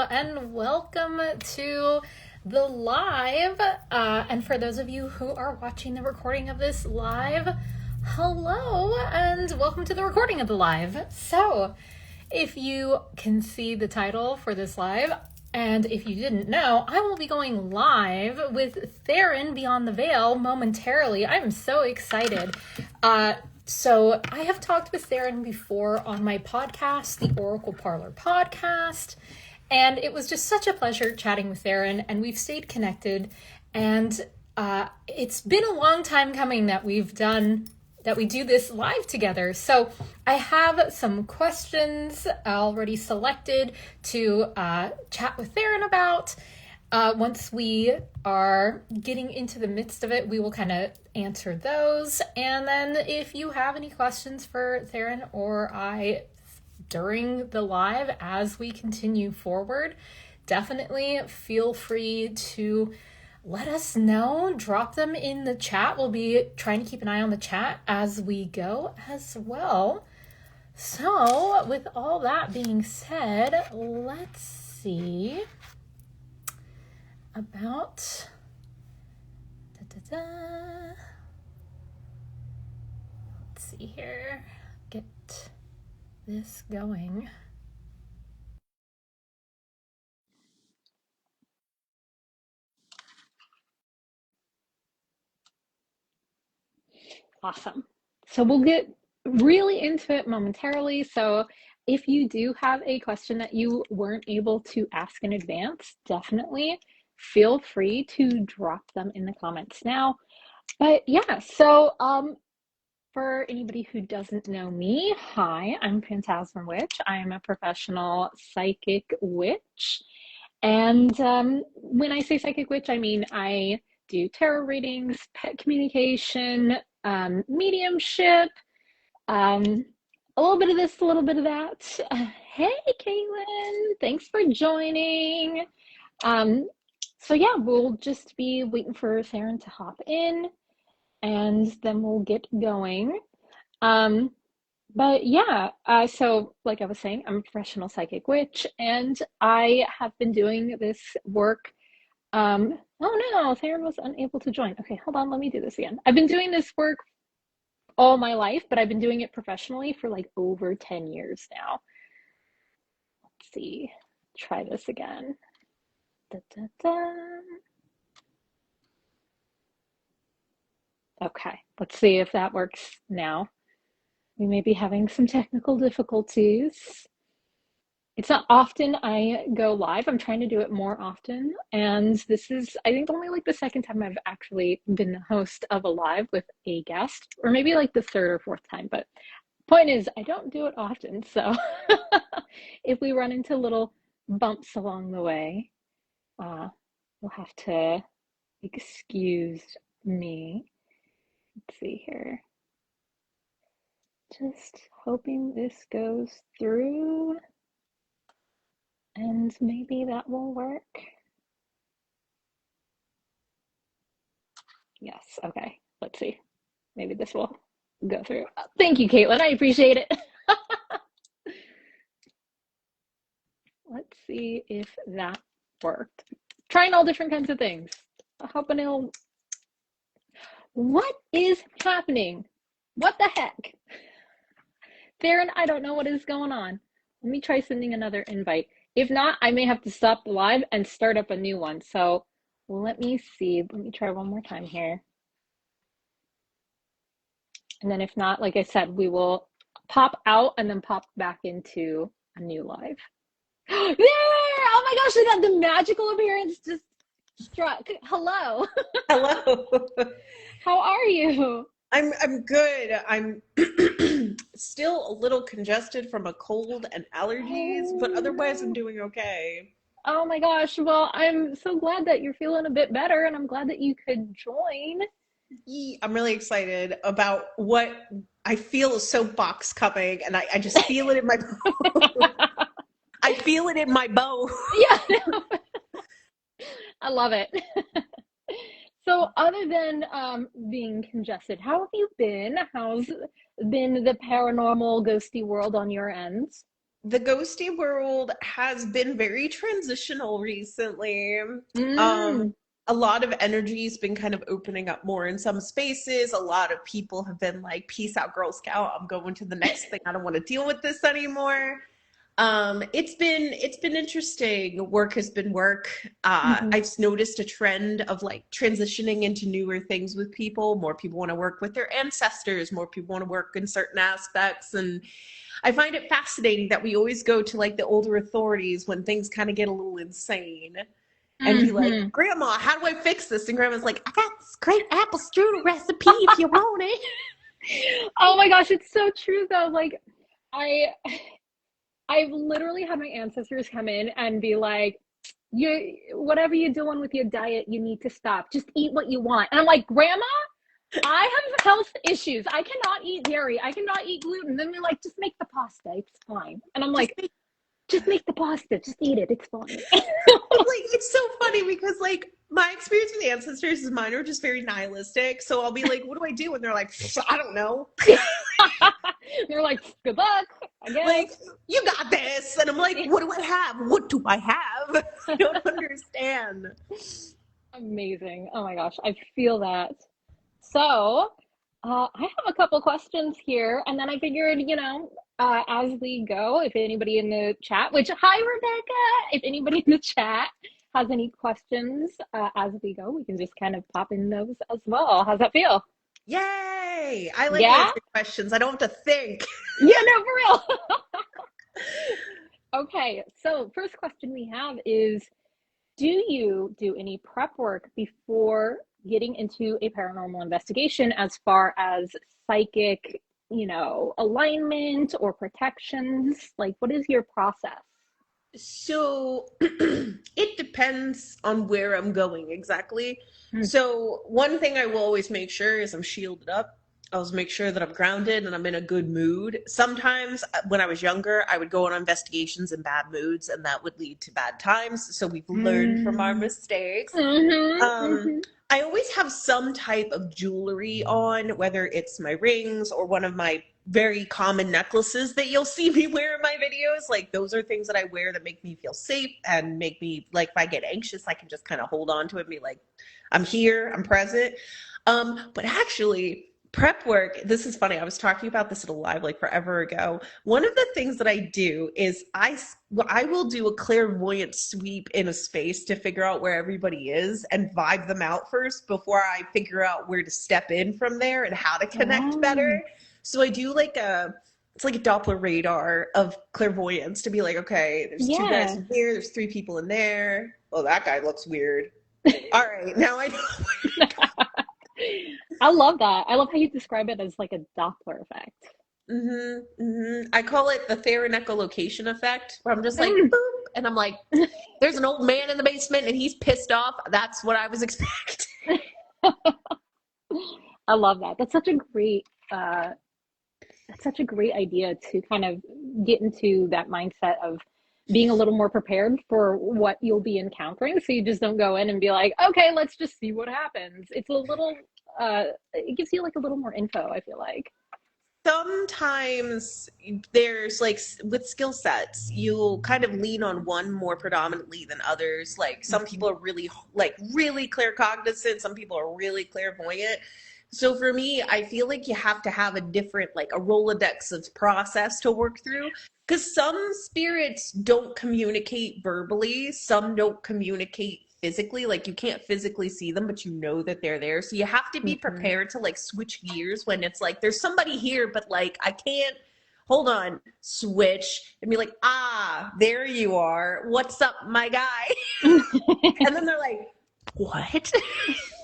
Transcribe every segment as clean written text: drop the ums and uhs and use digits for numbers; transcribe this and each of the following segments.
and welcome to the live. And for those of you who are watching the recording of this live, hello, and welcome to the recording of the live. So, if you can see the title for this live, and if you didn't know, I will be going live with Tharyn Beyond the Veil momentarily. I'm so excited. So I have talked with Tharyn before on my podcast, the Oracle Parlor podcast, and it was just such a pleasure chatting with Tharyn, and we've stayed connected, and it's been a long time coming that we do this live together. So I have some questions already selected to chat with Tharyn about. Once we are getting into the midst of it, we will kind of answer those. And then if you have any questions for Tharyn or I during the live as we continue forward, definitely feel free to let us know. Drop them in the chat. We'll be trying to keep an eye on the chat as we go as well. So with all that being said, let's see about let's see here, get this going. Awesome. So we'll get really into it momentarily. So if you do have a question that you weren't able to ask in advance, definitely feel free to drop them in the comments now. But yeah, so for anybody who doesn't know me, hi, I'm Fantasma Witch. I am a professional psychic witch. And when I say psychic witch, I mean I do tarot readings, pet communication, mediumship, a little bit of this, a little bit of that. Hey, Caitlin, thanks for joining. So yeah, we'll just be waiting for Tharyn to hop in, and then we'll get going. But yeah, so like I was saying, I'm a professional psychic witch, and I have been doing this work. Oh no, Tharyn was unable to join. Okay, hold on, let me do this again. I've been doing this work all my life, but I've been doing it professionally for like over 10 years now. Let's see, try this again. Da, da, da. Okay, let's see if that works now. We may be having some technical difficulties. It's not often I go live. I'm trying to do it more often. And this is, I think, only like the second time I've actually been the host of a live with a guest, or maybe like the third or fourth time. But point is, I don't do it often. So if we run into little bumps along the way, we'll have to excuse me. Let's see here. Just hoping this goes through. And maybe that will work. Yes, okay. Let's see. Maybe this will go through. Thank you, Caitlin. I appreciate it. Let's see if that worked. Trying all different kinds of things. Hoping it'll... What is happening? What the heck? Tharyn, I don't know what is going on. Let me try sending another invite. If not, I may have to stop the live and start up a new one. So let me see. Let me try one more time here. And then if not, like I said, we will pop out and then pop back into a new live. There! Oh my gosh, I got the magical appearance just struck. Hello. Hello. How are you? I'm good. I'm still a little congested from a cold and allergies, but otherwise I'm doing okay. Oh my gosh. Well, I'm so glad that you're feeling a bit better, and I'm glad that you could join. I'm really excited about what I feel a soapbox coming, and I just feel it in my I feel it in my bones. Yeah. I love it. So other than being congested, how have you been? How's been the paranormal ghosty world on your end? the ghosty world has been very transitional recently. Um, Mm. a lot of energy's been kind of opening up more in some spaces. A lot of people have been like, peace out, Girl Scout. I'm going to the next thing. I don't want to deal with this anymore. It's been interesting. Work has been work. Hmm. I've noticed a trend of like transitioning into newer things with people. More people want to work with their ancestors. More people want to work in certain aspects. And I find it fascinating that we always go to like the older authorities when things kind of get a little insane and be like, Hmm. Grandma, how do I fix this? And Grandma's like, I got this great apple strudel recipe if you want it. Oh my gosh, it's so true though. Like, I I've literally had my ancestors come in and be like, "You, whatever you're doing with your diet, you need to stop. Just eat what you want." And I'm like, "Grandma, I have health issues. I cannot eat dairy. I cannot eat gluten." Then they're like, "Just make the pasta. It's fine." And I'm Just like, "Just make the pasta. Just eat it. It's fine." like it's so funny because like my experience with ancestors is mine are just very nihilistic. So I'll be like, what do I do? And they're like, I don't know. They're like, "Good luck, I guess." Like, you got this. And I'm like, what do I have? What do I have? I don't understand. Amazing. Oh my gosh, I feel that. So, I have a couple questions here, and then I figured, as we go, if anybody in the chat, which, hi, Rebecca, if anybody in the chat has any questions as we go, we can just kind of pop in those as well. How's that feel? Yay. I like Yeah? answering questions. I don't have to think. Yeah, no, for real. Okay, so first question we have is, do you do any prep work before getting into a paranormal investigation as far as psychic, alignment or protections? Like, what is your process? So it depends on where I'm going exactly. Mm. So one thing I will always make sure is I'm shielded up. I always make sure that I'm grounded and I'm in a good mood. Sometimes when I was younger, I would go on investigations in bad moods and that would lead to bad times. So we've learned from our Mm. mistakes. Mm-hmm, Um, mm-hmm. I always have some type of jewelry on, whether it's my rings or one of my very common necklaces that you'll see me wear in my videos. Like those are things that I wear that make me feel safe and make me like if I get anxious, I can just kind of hold on to it and be like, I'm here, I'm present. But actually, prep work, this is funny. I was talking about this at a live like forever ago. One of the things that I do is I will do a clairvoyant sweep in a space to figure out where everybody is and vibe them out first before I figure out where to step in from there and how to connect Oh, better. So I do like it's like a Doppler radar of clairvoyance to be like, okay, there's two guys yeah. in here, there's three people in there. Oh, that guy looks weird. All right, now I know. I love that. I love how you describe it as like a Doppler effect. I call it the Tharyn echolocation effect, where I'm just like, Mm. boop, and I'm like, there's an old man in the basement and he's pissed off. That's what I was expecting. I love that. Uh, that's such a great idea to kind of get into that mindset of being a little more prepared for what you'll be encountering. So you just don't go in and be like, okay, let's just see what happens. It gives you like a little more info, I feel like. Sometimes there's like with skill sets, you'll kind of lean on one more predominantly than others. Like some Mhm. people are really claircognizant, some people are really clairvoyant. So for me, I feel like you have to have a different, like a Rolodex of process to work through. Because some spirits don't communicate verbally, some don't communicate physically. Like you can't physically see them, but you know that they're there. So you have to be Mhm. prepared to like switch gears when it's like there's somebody here, but like I can't hold on, switch and be like, ah, there you are. What's up, my guy? And then they're like, what?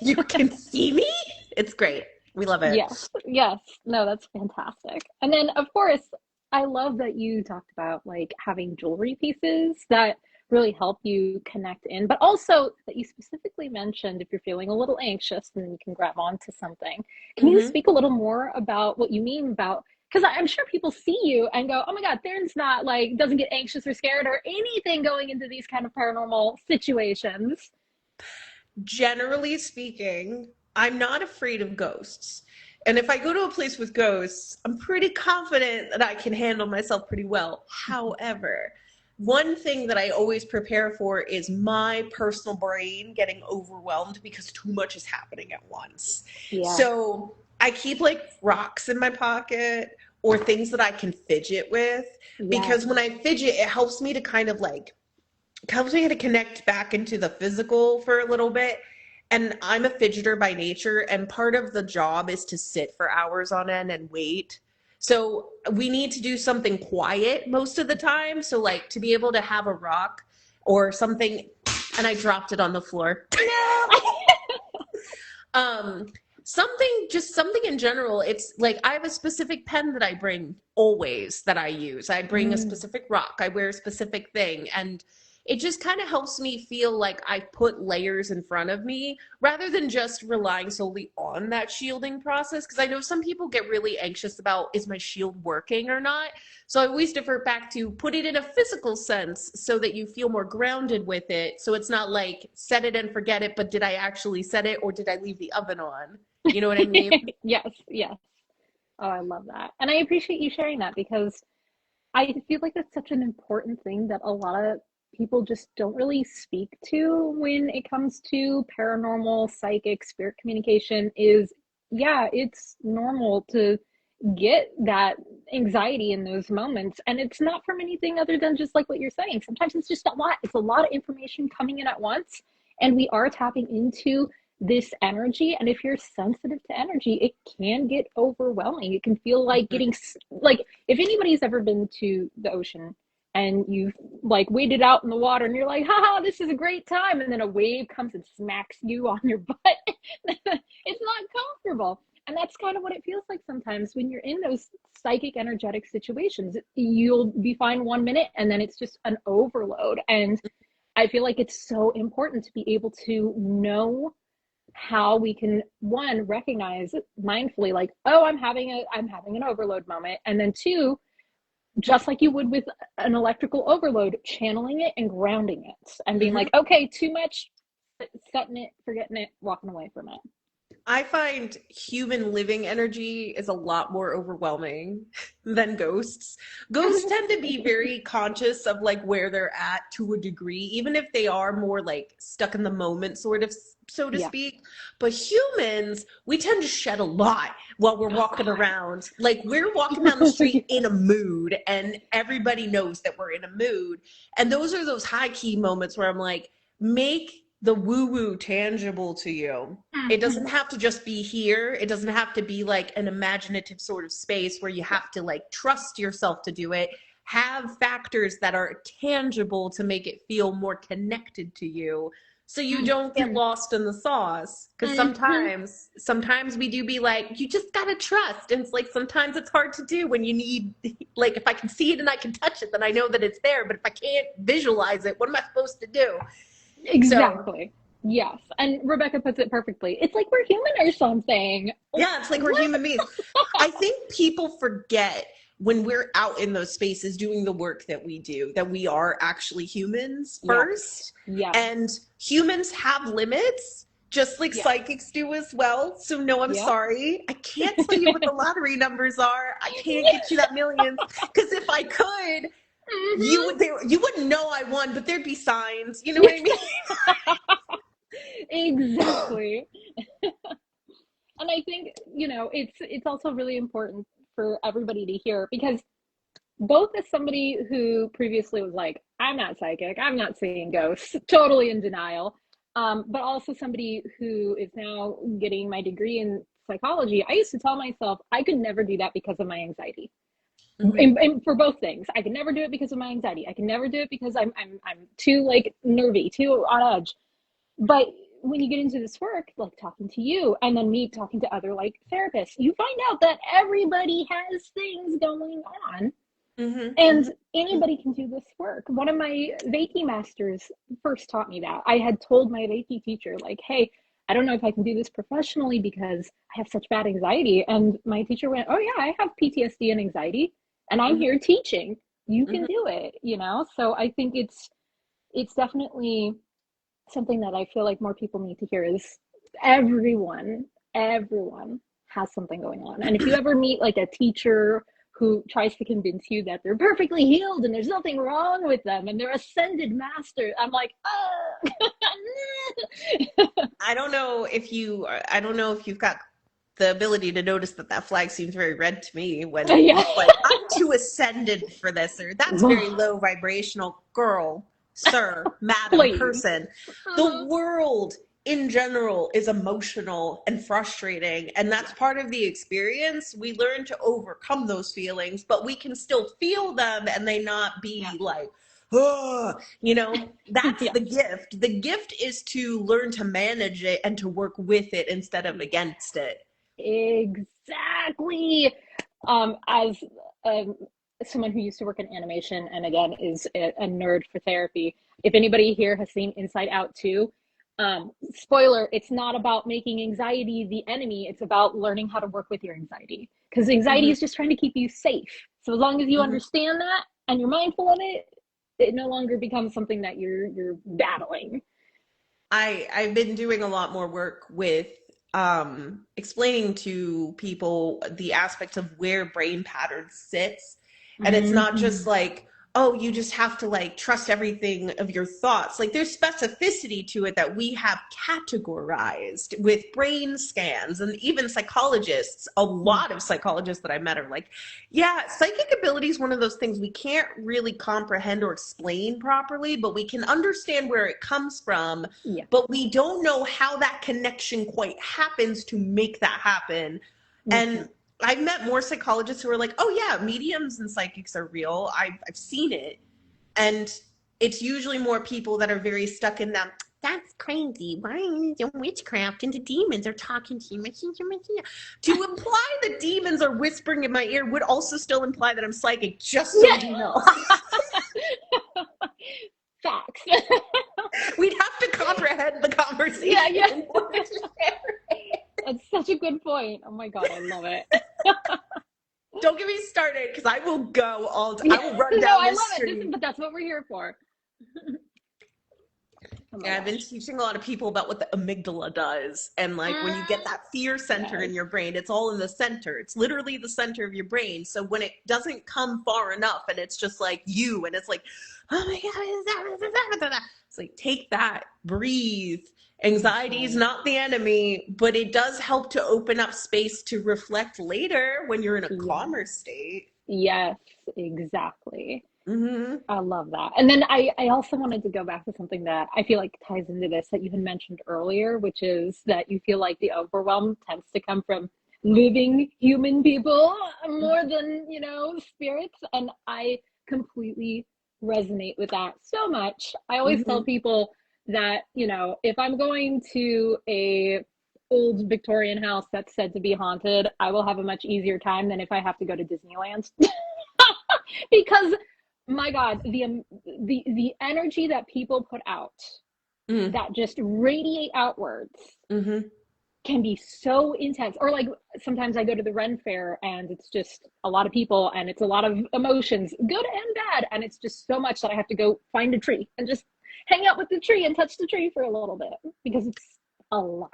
You can see me? It's great. We love it. Yes, yes. No, that's fantastic. And then, of course, I love that you talked about like having jewelry pieces that really help you connect in, but also that you specifically mentioned if you're feeling a little anxious, then you can grab onto something. Can you Mm-hmm. speak a little more about what you mean about, because I'm sure people see you and go, oh my God, Darren's not like, doesn't get anxious or scared or anything going into these kind of paranormal situations. Generally speaking, I'm not afraid of ghosts. And if I go to a place with ghosts, I'm pretty confident that I can handle myself pretty well. However, one thing that I always prepare for is my personal brain getting overwhelmed because too much is happening at once. Yeah. So I keep like rocks in my pocket or things that I can fidget with, Yes. because when I fidget, it helps me to kind of like helps me to connect back into the physical for a little bit. And I'm a fidgeter by nature, and part of the job is to sit for hours on end and wait. So we need to do something quiet most of the time. So like to be able to have a rock or something, and I dropped it on the floor. um something in general. It's like I have a specific pen that I bring always, that I use. I bring a Mm. specific rock, I wear a specific thing, and it just kind of helps me feel like I put layers in front of me rather than just relying solely on that shielding process. Because I know some people get really anxious about, is my shield working or not? So I always divert back to put it in a physical sense so that you feel more grounded with it. So it's not like set it and forget it, but did I actually set it or did I leave the oven on? You know what I mean? Yes, yes. Oh, I love that. And I appreciate you sharing that because I feel like that's such an important thing that a lot of people just don't really speak to when it comes to paranormal, psychic, spirit communication is, yeah, it's normal to get that anxiety in those moments. And it's not from anything other than just like what you're saying. Sometimes it's just a lot. It's a lot of information coming in at once. And we are tapping into this energy. And if you're sensitive to energy, it can get overwhelming. It can feel like Mhm. getting, like, if anybody's ever been to the ocean and you've like waded out in the water and you're like, haha, this is a great time. And then a wave comes and smacks you on your butt. It's not comfortable. And that's kind of what it feels like sometimes when you're in those psychic energetic situations. You'll be fine 1 minute and then it's just an overload. And I feel like it's so important to be able to know how we can, one, recognize mindfully, like, oh, I'm having an overload moment, and then two, just like you would with an electrical overload, channeling it and grounding it and being Mhm. like, okay, too much, setting it, forgetting it, walking away from it. I find human living energy is a lot more overwhelming than ghosts. Ghosts tend to be very conscious of like where they're at to a degree, even if they are more like stuck in the moment, sort of, so to Yeah. speak. But humans, we tend to shed a lot while we're Oh walking God. around. Like we're walking down the street in a mood, and everybody knows that we're in a mood. And those are those high key moments where I'm like, make the woo woo tangible to you. It doesn't have to just be here. It doesn't have to be like an imaginative sort of space where you Yeah. have to like trust yourself to do it. Have factors that are tangible to make it feel more connected to you so you don't get Mhm. lost in the sauce. Because Mhm. sometimes we do be like, you just gotta trust. And it's like sometimes it's hard to do when you need, like, if I can see it and I can touch it, then I know that it's there. But if I can't visualize it, what am I supposed to do? So Exactly. Yes. And Rebecca puts it perfectly. It's like we're human or something. yeah, it's like we're What? human beings. I think people forget when we're out in those spaces doing the work that we do, that we are actually humans Yes. first. Yes. And humans have limits, just like Yes. psychics do as well. So, no, I'm Yep. sorry. I can't tell you what the lottery numbers are. I can't get you that millions. Because if I could, Mhm. you wouldn't know I won, but there'd be signs. You know what I mean? Exactly. And I think, it's also really important for everybody to hear because both as somebody who previously was like, I'm not psychic, I'm not seeing ghosts, totally in denial, but also somebody who is now getting my degree in psychology, I used to tell myself I could never do that because of my anxiety. Mhm. And for both things, I could never do it because of my anxiety. I can never do it because I'm too like nervy, too on edge. But when you get into this work, like talking to you and then me talking to other like therapists, you find out that everybody has things going on Mhm. and Mhm. anybody can do this work. One of my Reiki masters first taught me that. I had told my Reiki teacher, like, hey, I don't know if I can do this professionally because I have such bad anxiety. And my teacher went, oh, yeah, I have PTSD and anxiety, and I'm Mhm. here teaching. You can Mhm. do it. So I think it's definitely something that I feel like more people need to hear is everyone, everyone. has something going on. And if you ever meet like a teacher who tries to convince you that they're perfectly healed and there's nothing wrong with them and they're ascended master, I'm like, oh. I don't know if you've got the ability to notice that flag seems very red to me when Yeah. it's like, I'm too ascended for this, or that's very low vibrational. Girl, sir, madam, Please. person. The world in general is emotional and frustrating, and that's part of the experience. We learn to overcome those feelings, but we can still feel them and they not be like, oh, that's the gift. The gift is to learn to manage it and to work with it instead of against it. Exactly. As someone who used to work in animation and again is a nerd for therapy, if anybody here has seen Inside Out 2, spoiler, it's not about making anxiety the enemy. It's about learning how to work with your anxiety, because anxiety is just trying to keep you safe. So as long as you understand that and you're mindful of it, it no longer becomes something that you're battling. I've been doing a lot more work with explaining to people the aspects of where brain patterns sits. And it's not just like, oh, you just have to like trust everything of your thoughts. Like there's specificity to it that we have categorized with brain scans, and even psychologists, a lot of psychologists that I met are like, yeah, psychic ability is one of those things we can't really comprehend or explain properly, but we can understand where it comes from, but we don't know how that connection quite happens to make that happen. And I've met more psychologists who are like, oh yeah, mediums and psychics are real. I've seen it. And it's usually more people that are very stuck in that, that's crazy. Why is it witchcraft and the demons are talking to you? To imply that demons are whispering in my ear would also still imply that I'm psychic, just so you know. Facts. We'd have to comprehend the conversation. Yeah. That's such a good point. Oh my God, I love it. Don't get me started, because I will go all day. I will run down this street. I love it, but that's what we're here for. I've been teaching a lot of people about what the amygdala does. And like when you get that fear center in your brain, it's all in the center. It's literally the center of your brain. So when it doesn't come far enough and it's just like you and it's like, oh my God, it's like, take that, breathe. Anxiety is not the enemy, but it does help to open up space to reflect later when you're in a calmer state. Yes, exactly. I love that. And then I also wanted to go back to something that I feel like ties into this that you had mentioned earlier, which is that you feel like the overwhelm tends to come from living human people more than, spirits. And I completely resonate with that so much. I always tell people that, if I'm going to a old Victorian house that's said to be haunted, I will have a much easier time than if I have to go to Disneyland. Because my God, the energy that people put out that just radiate outwards can be so intense. Or like sometimes I go to the Ren Fair and it's just a lot of people and it's a lot of emotions, good and bad, and it's just so much that I have to go find a tree and just hang out with the tree and touch the tree for a little bit because it's a lot.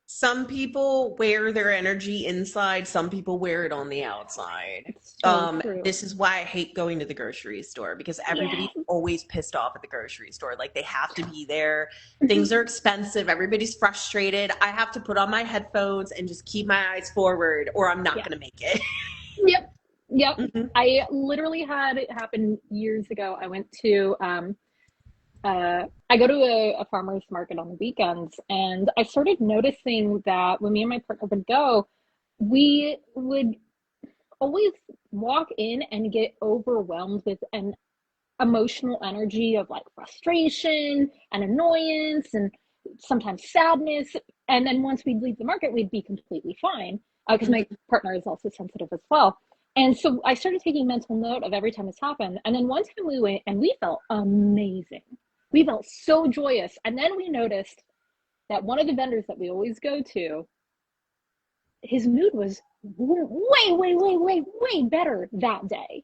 Some people wear their energy inside, some people wear it on the outside. So true. This is why I hate going to the grocery store, because everybody's always pissed off at the grocery store. Like they have to be there. Things are expensive. Everybody's frustrated. I have to put on my headphones and just keep my eyes forward or I'm not going to make it. Yep. I literally had it happen years ago. I went to I go to a farmer's market on the weekends, and I started noticing that when me and my partner would go, we would always walk in and get overwhelmed with an emotional energy of like frustration and annoyance and sometimes sadness. And then once we'd leave the market, we'd be completely fine because my partner is also sensitive as well. And so I started taking mental note of every time this happened. And then one time we went and we felt amazing. We felt so joyous. And then we noticed that one of the vendors that we always go to, his mood was way better that day.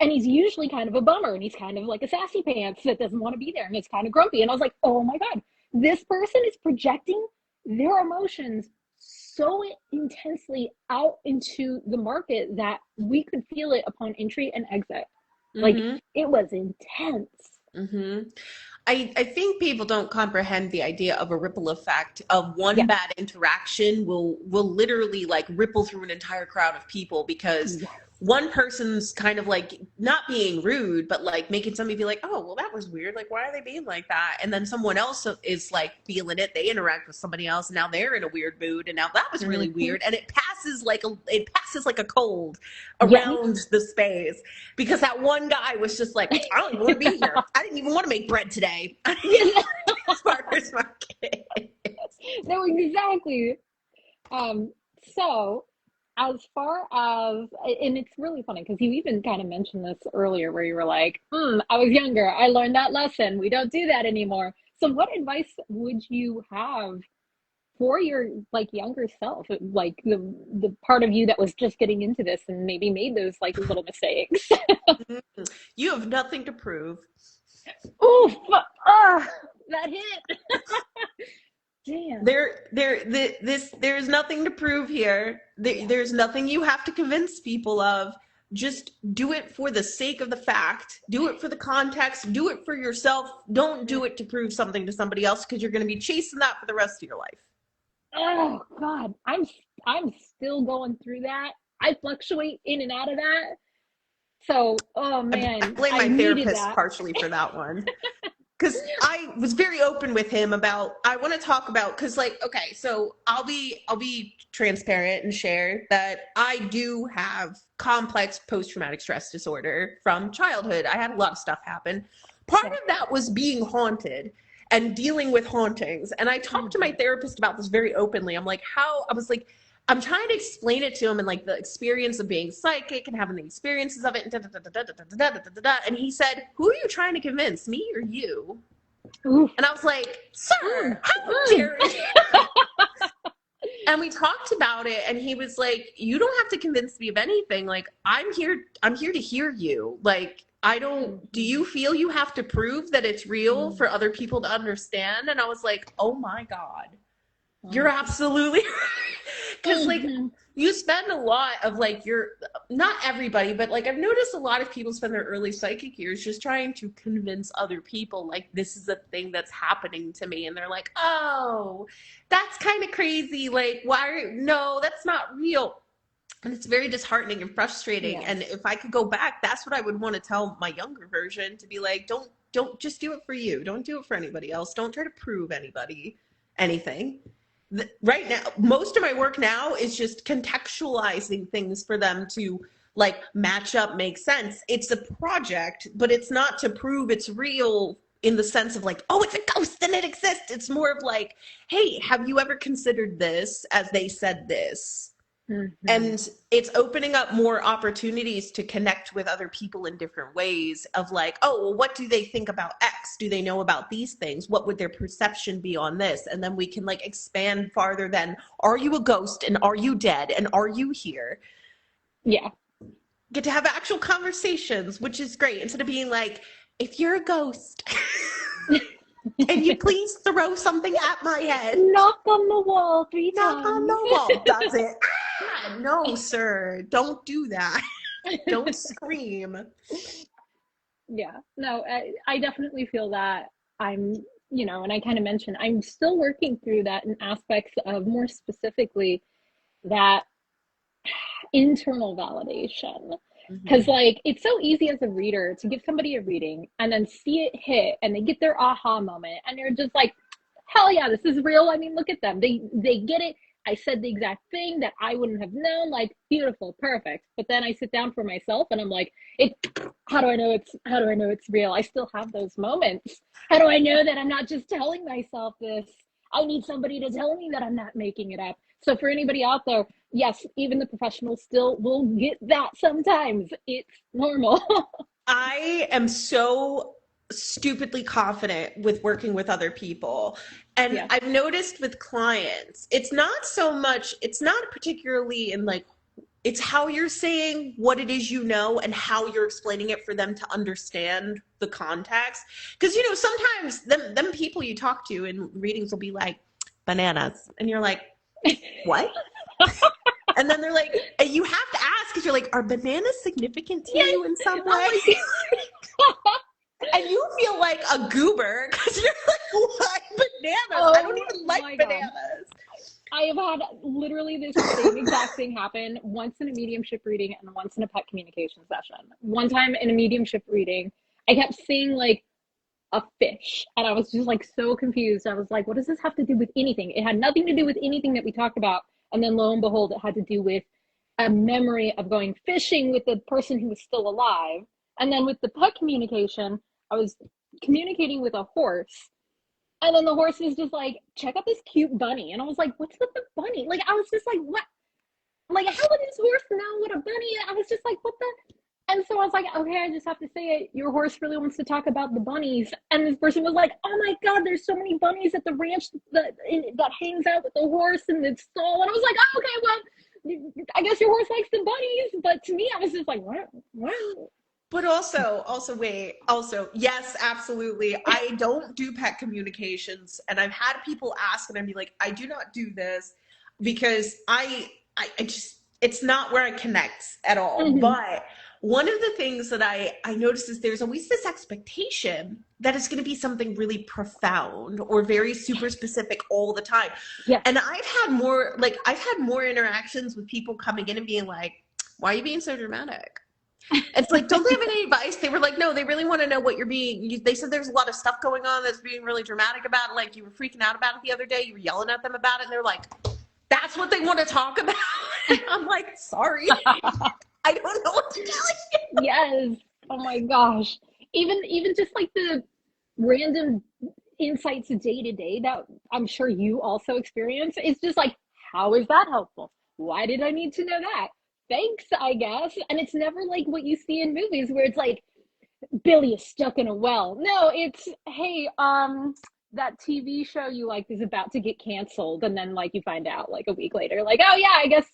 And he's usually kind of a bummer, and he's kind of like a sassy pants that doesn't want to be there, and it's kind of grumpy. And I was like, oh my God, this person is projecting their emotions so intensely out into the market that we could feel it upon entry and exit. Like, it was intense. I think people don't comprehend the idea of a ripple effect of one bad interaction will literally like ripple through an entire crowd of people, because one person's kind of like not being rude, but like making somebody be like, oh, well, that was weird. Like, why are they being like that? And then someone else is like feeling it. They interact with somebody else, and now they're in a weird mood. And now that was really weird. And it passes like a cold around the space, because that one guy was just like, I don't even want to be here. I didn't even want to make bread today. Farmers market. No, exactly. So as far as, and it's really funny because you even kind of mentioned this earlier where you were like, I was younger, I learned that lesson, we don't do that anymore. So what advice would you have for your like younger self, like the part of you that was just getting into this and maybe made those like little mistakes? You have nothing to prove. Oof, that hit. Damn. There's nothing to prove here. There's nothing you have to convince people of. Just do it for the sake of the fact. Do it for the context. Do it for yourself. Don't do it to prove something to somebody else, because you're going to be chasing that for the rest of your life. Oh God, I'm still going through that. I fluctuate in and out of that. So, oh man, I blame my therapist partially for that one. Because I was very open with him about, I want to talk about, because like, okay, so I'll be transparent and share that I do have complex post-traumatic stress disorder from childhood. I had a lot of stuff happen. Part of that was being haunted and dealing with hauntings. And I talked to my therapist about this very openly. I was like, I'm trying to explain it to him and like the experience of being psychic and having the experiences of it. And he said, who are you trying to convince, me or you? Oof. And I was like, sir, how dare you? And we talked about it, and he was like, you don't have to convince me of anything. Like, I'm here to hear you. Like, do you feel you have to prove that it's real for other people to understand? And I was like, oh my God, you're absolutely right. Because like, you spend a lot of like not everybody, but like I've noticed a lot of people spend their early psychic years just trying to convince other people like this is a thing that's happening to me. And they're like, oh, that's kind of crazy. Like, no, that's not real. And it's very disheartening and frustrating. Yes. And if I could go back, that's what I would want to tell my younger version, to be like, don't just do it for you. Don't do it for anybody else. Don't try to prove anybody anything. Right now, most of my work now is just contextualizing things for them to like match up, make sense. It's a project, but it's not to prove it's real in the sense of like, oh, it's a ghost and it exists. It's more of like, hey, have you ever considered this as they said this? And it's opening up more opportunities to connect with other people in different ways of like, oh, well, what do they think about X? Do they know about these things? What would their perception be on this? And then we can like expand farther than, are you a ghost and are you dead and are you here? Yeah. Get to have actual conversations, which is great. Instead of being like, if you're a ghost, can you please throw something at my head? Knock on the wall 3 times. Knock on the wall. That's it. No, sir. Don't do that. Don't scream. Yeah. No, I definitely feel that I'm, and I kind of mentioned, I'm still working through that in aspects of more specifically that internal validation. Because like it's so easy as a reader to give somebody a reading and then see it hit and they get their aha moment and you're just like, hell yeah, this is real. I mean, look at them. They get it. I said the exact thing that I wouldn't have known. Like, beautiful, perfect. But then I sit down for myself and I'm like, how do I know it's real? I still have those moments. How do I know that I'm not just telling myself this? I need somebody to tell me that I'm not making it up. So for anybody out there, yes, even the professionals still will get that sometimes. It's normal. I am so stupidly confident with working with other people. And I've noticed with clients, it's not particularly in like, it's how you're saying what it is and how you're explaining it for them to understand the context. Because, sometimes them people you talk to in readings will be like, bananas. And you're like, what? And then they're like, and you have to ask, because you're like, are bananas significant to you in some way? And you feel like a goober because you're like, why bananas? I don't even like bananas. I have had literally this same exact thing happen once in a mediumship reading and once in a pet communication session. One time in a mediumship reading, I kept seeing like a fish, and I was just like so confused. I was like, what does this have to do with anything? It had nothing to do with anything that we talked about. And then lo and behold, it had to do with a memory of going fishing with the person who was still alive. And then with the pet communication, I was communicating with a horse. And then the horse was just like, check out this cute bunny. And I was like, what's with the bunny? Like, I was just like, what? Like, how would this horse know what a bunny is? I was just like, what the? And so I was like, okay, I just have to say it. Your horse really wants to talk about the bunnies. And this person was like, oh my God, there's so many bunnies at the ranch that hangs out with the horse in the stall. And I was like, oh, okay, well, I guess your horse likes the bunnies. But to me, I was just like, what? But also, yes, absolutely. I don't do pet communications. And I've had people ask, and I'd be like, I do not do this because I just, it's not where I connect at all. Mm-hmm. But one of the things that I noticed is there's always this expectation that it's going to be something really profound or very super specific all the time. Yeah. And I've had more interactions with people coming in and being like, why are you being so dramatic? It's like, don't they have any advice? They were like, no, they really want to know what you're being. They said there's a lot of stuff going on that's being really dramatic about it. Like you were freaking out about it the other day. You were yelling at them about it. And they're like, that's what they want to talk about. And I'm like, sorry. I don't know what to tell you. Yes. Oh my gosh. Even just like the random insights day to day that I'm sure you also experience. It's just like, how is that helpful? Why did I need to know that? Thanks, I guess. And it's never like what you see in movies where it's like Billy is stuck in a well. No, it's, hey, that TV show you liked is about to get canceled, and then like you find out like a week later, like, oh yeah, I guess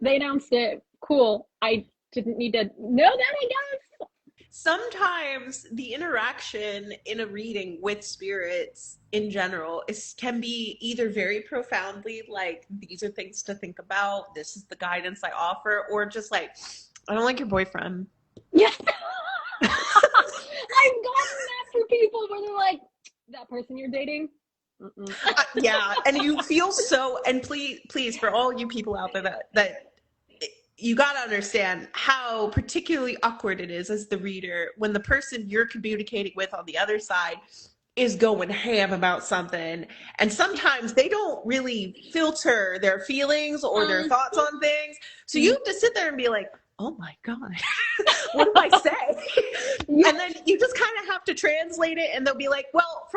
they announced it. Cool. I didn't need to know that, I guess. Sometimes the interaction in a reading with spirits in general can be either very profoundly like, these are things to think about, this is the guidance I offer, or just like, I don't like your boyfriend. Yes. I've gotten that for people where they're like, that person you're dating? Yeah, and you feel so, and please, for all you people out there that you got to understand how particularly awkward it is as the reader when the person you're communicating with on the other side is going ham about something. And sometimes they don't really filter their feelings or their thoughts on things. So you have to sit there and be like, oh my God, what do I say? Yes. And then you just kind of have to translate it, and they'll be like, well,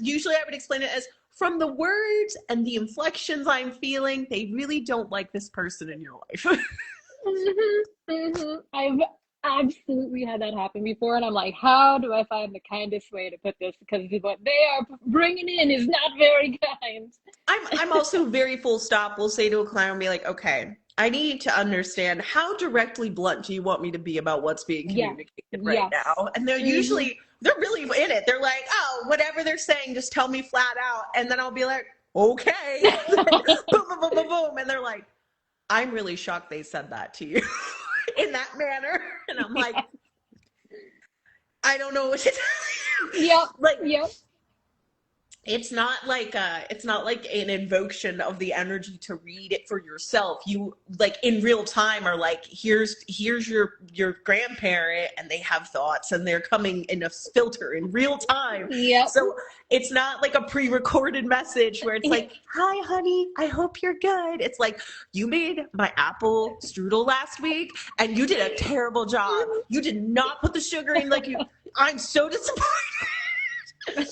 usually I would explain it as, from the words and the inflections I'm feeling, they really don't like this person in your life. Mm-hmm, mm-hmm. I've absolutely had that happen before, and I'm like, how do I find the kindest way to put this? Because what they are bringing in is not very kind. I'm also very full stop. We'll say to a client, and be like, okay, I need to understand, how directly blunt do you want me to be about what's being communicated right now? And they're usually, they're really in it. They're like, oh, whatever they're saying, just tell me flat out. And then I'll be like, okay. Boom, boom, boom, boom, boom. And they're like, I'm really shocked they said that to you in that manner. And I'm like, I don't know what to tell you. Yep. It's not like an invocation of the energy to read it for yourself. You like in real time are like, here's your grandparent, and they have thoughts, and they're coming in a filter in real time. Yep. So it's not like a pre-recorded message where it's like, hi honey, I hope you're good. It's like, you made my apple strudel last week and you did a terrible job. You did not put the sugar in I'm so disappointed.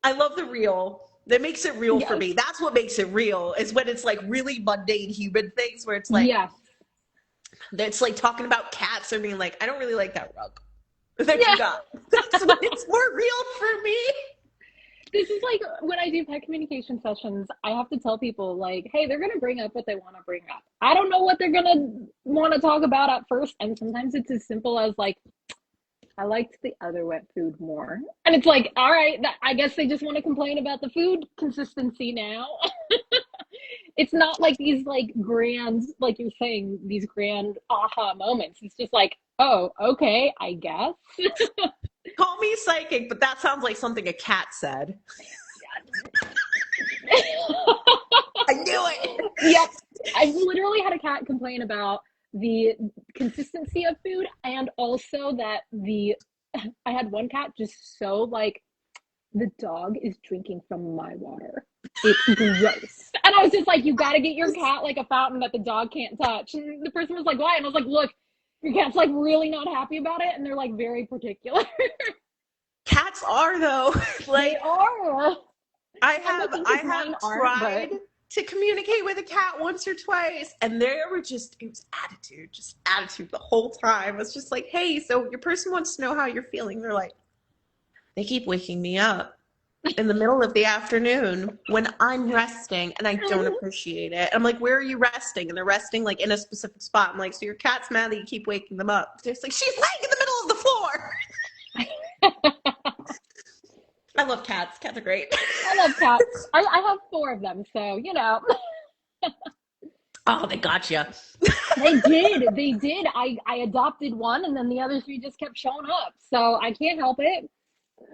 I love the real. That makes it real for me. That's what makes it real, is when it's like really mundane human things where it's like, it's like talking about cats or being like, I don't really like that rug that you got. That's when it's more real for me. This is like when I do pet communication sessions, I have to tell people like, hey, they're going to bring up what they want to bring up. I don't know what they're going to want to talk about at first. And sometimes it's as simple as like, I liked the other wet food more. And it's like, all right, I guess they just want to complain about the food consistency now. it's not like these like grand, like you're saying, these grand aha moments. It's just like, oh, okay, I guess. Call me psychic, but that sounds like something a cat said. I knew it. Yep. I've literally had a cat complain about the consistency of food, and also that I had one cat just so like, the dog is drinking from my water. It's gross. And I was just like, you gotta get your cat like a fountain that the dog can't touch. And the person was like, why? And I was like, look, your cat's like really not happy about it, and they're like very particular. Cats are though. Like, they are. I have tried to communicate with a cat once or twice, and it was attitude the whole time. It's just like, hey, so your person wants to know how you're feeling. They're like, they keep waking me up in the middle of the afternoon when I'm resting, and I don't appreciate it. I'm like, where are you resting? And they're resting like in a specific spot. I'm like, so your cat's mad that you keep waking them up. They're just like, she's laying in the middle of the floor. I love cats. Cats are great. I love cats. I have 4 of them, so you know. Oh, they got you. They did. I adopted one, and then the other 3 just kept showing up. So I can't help it.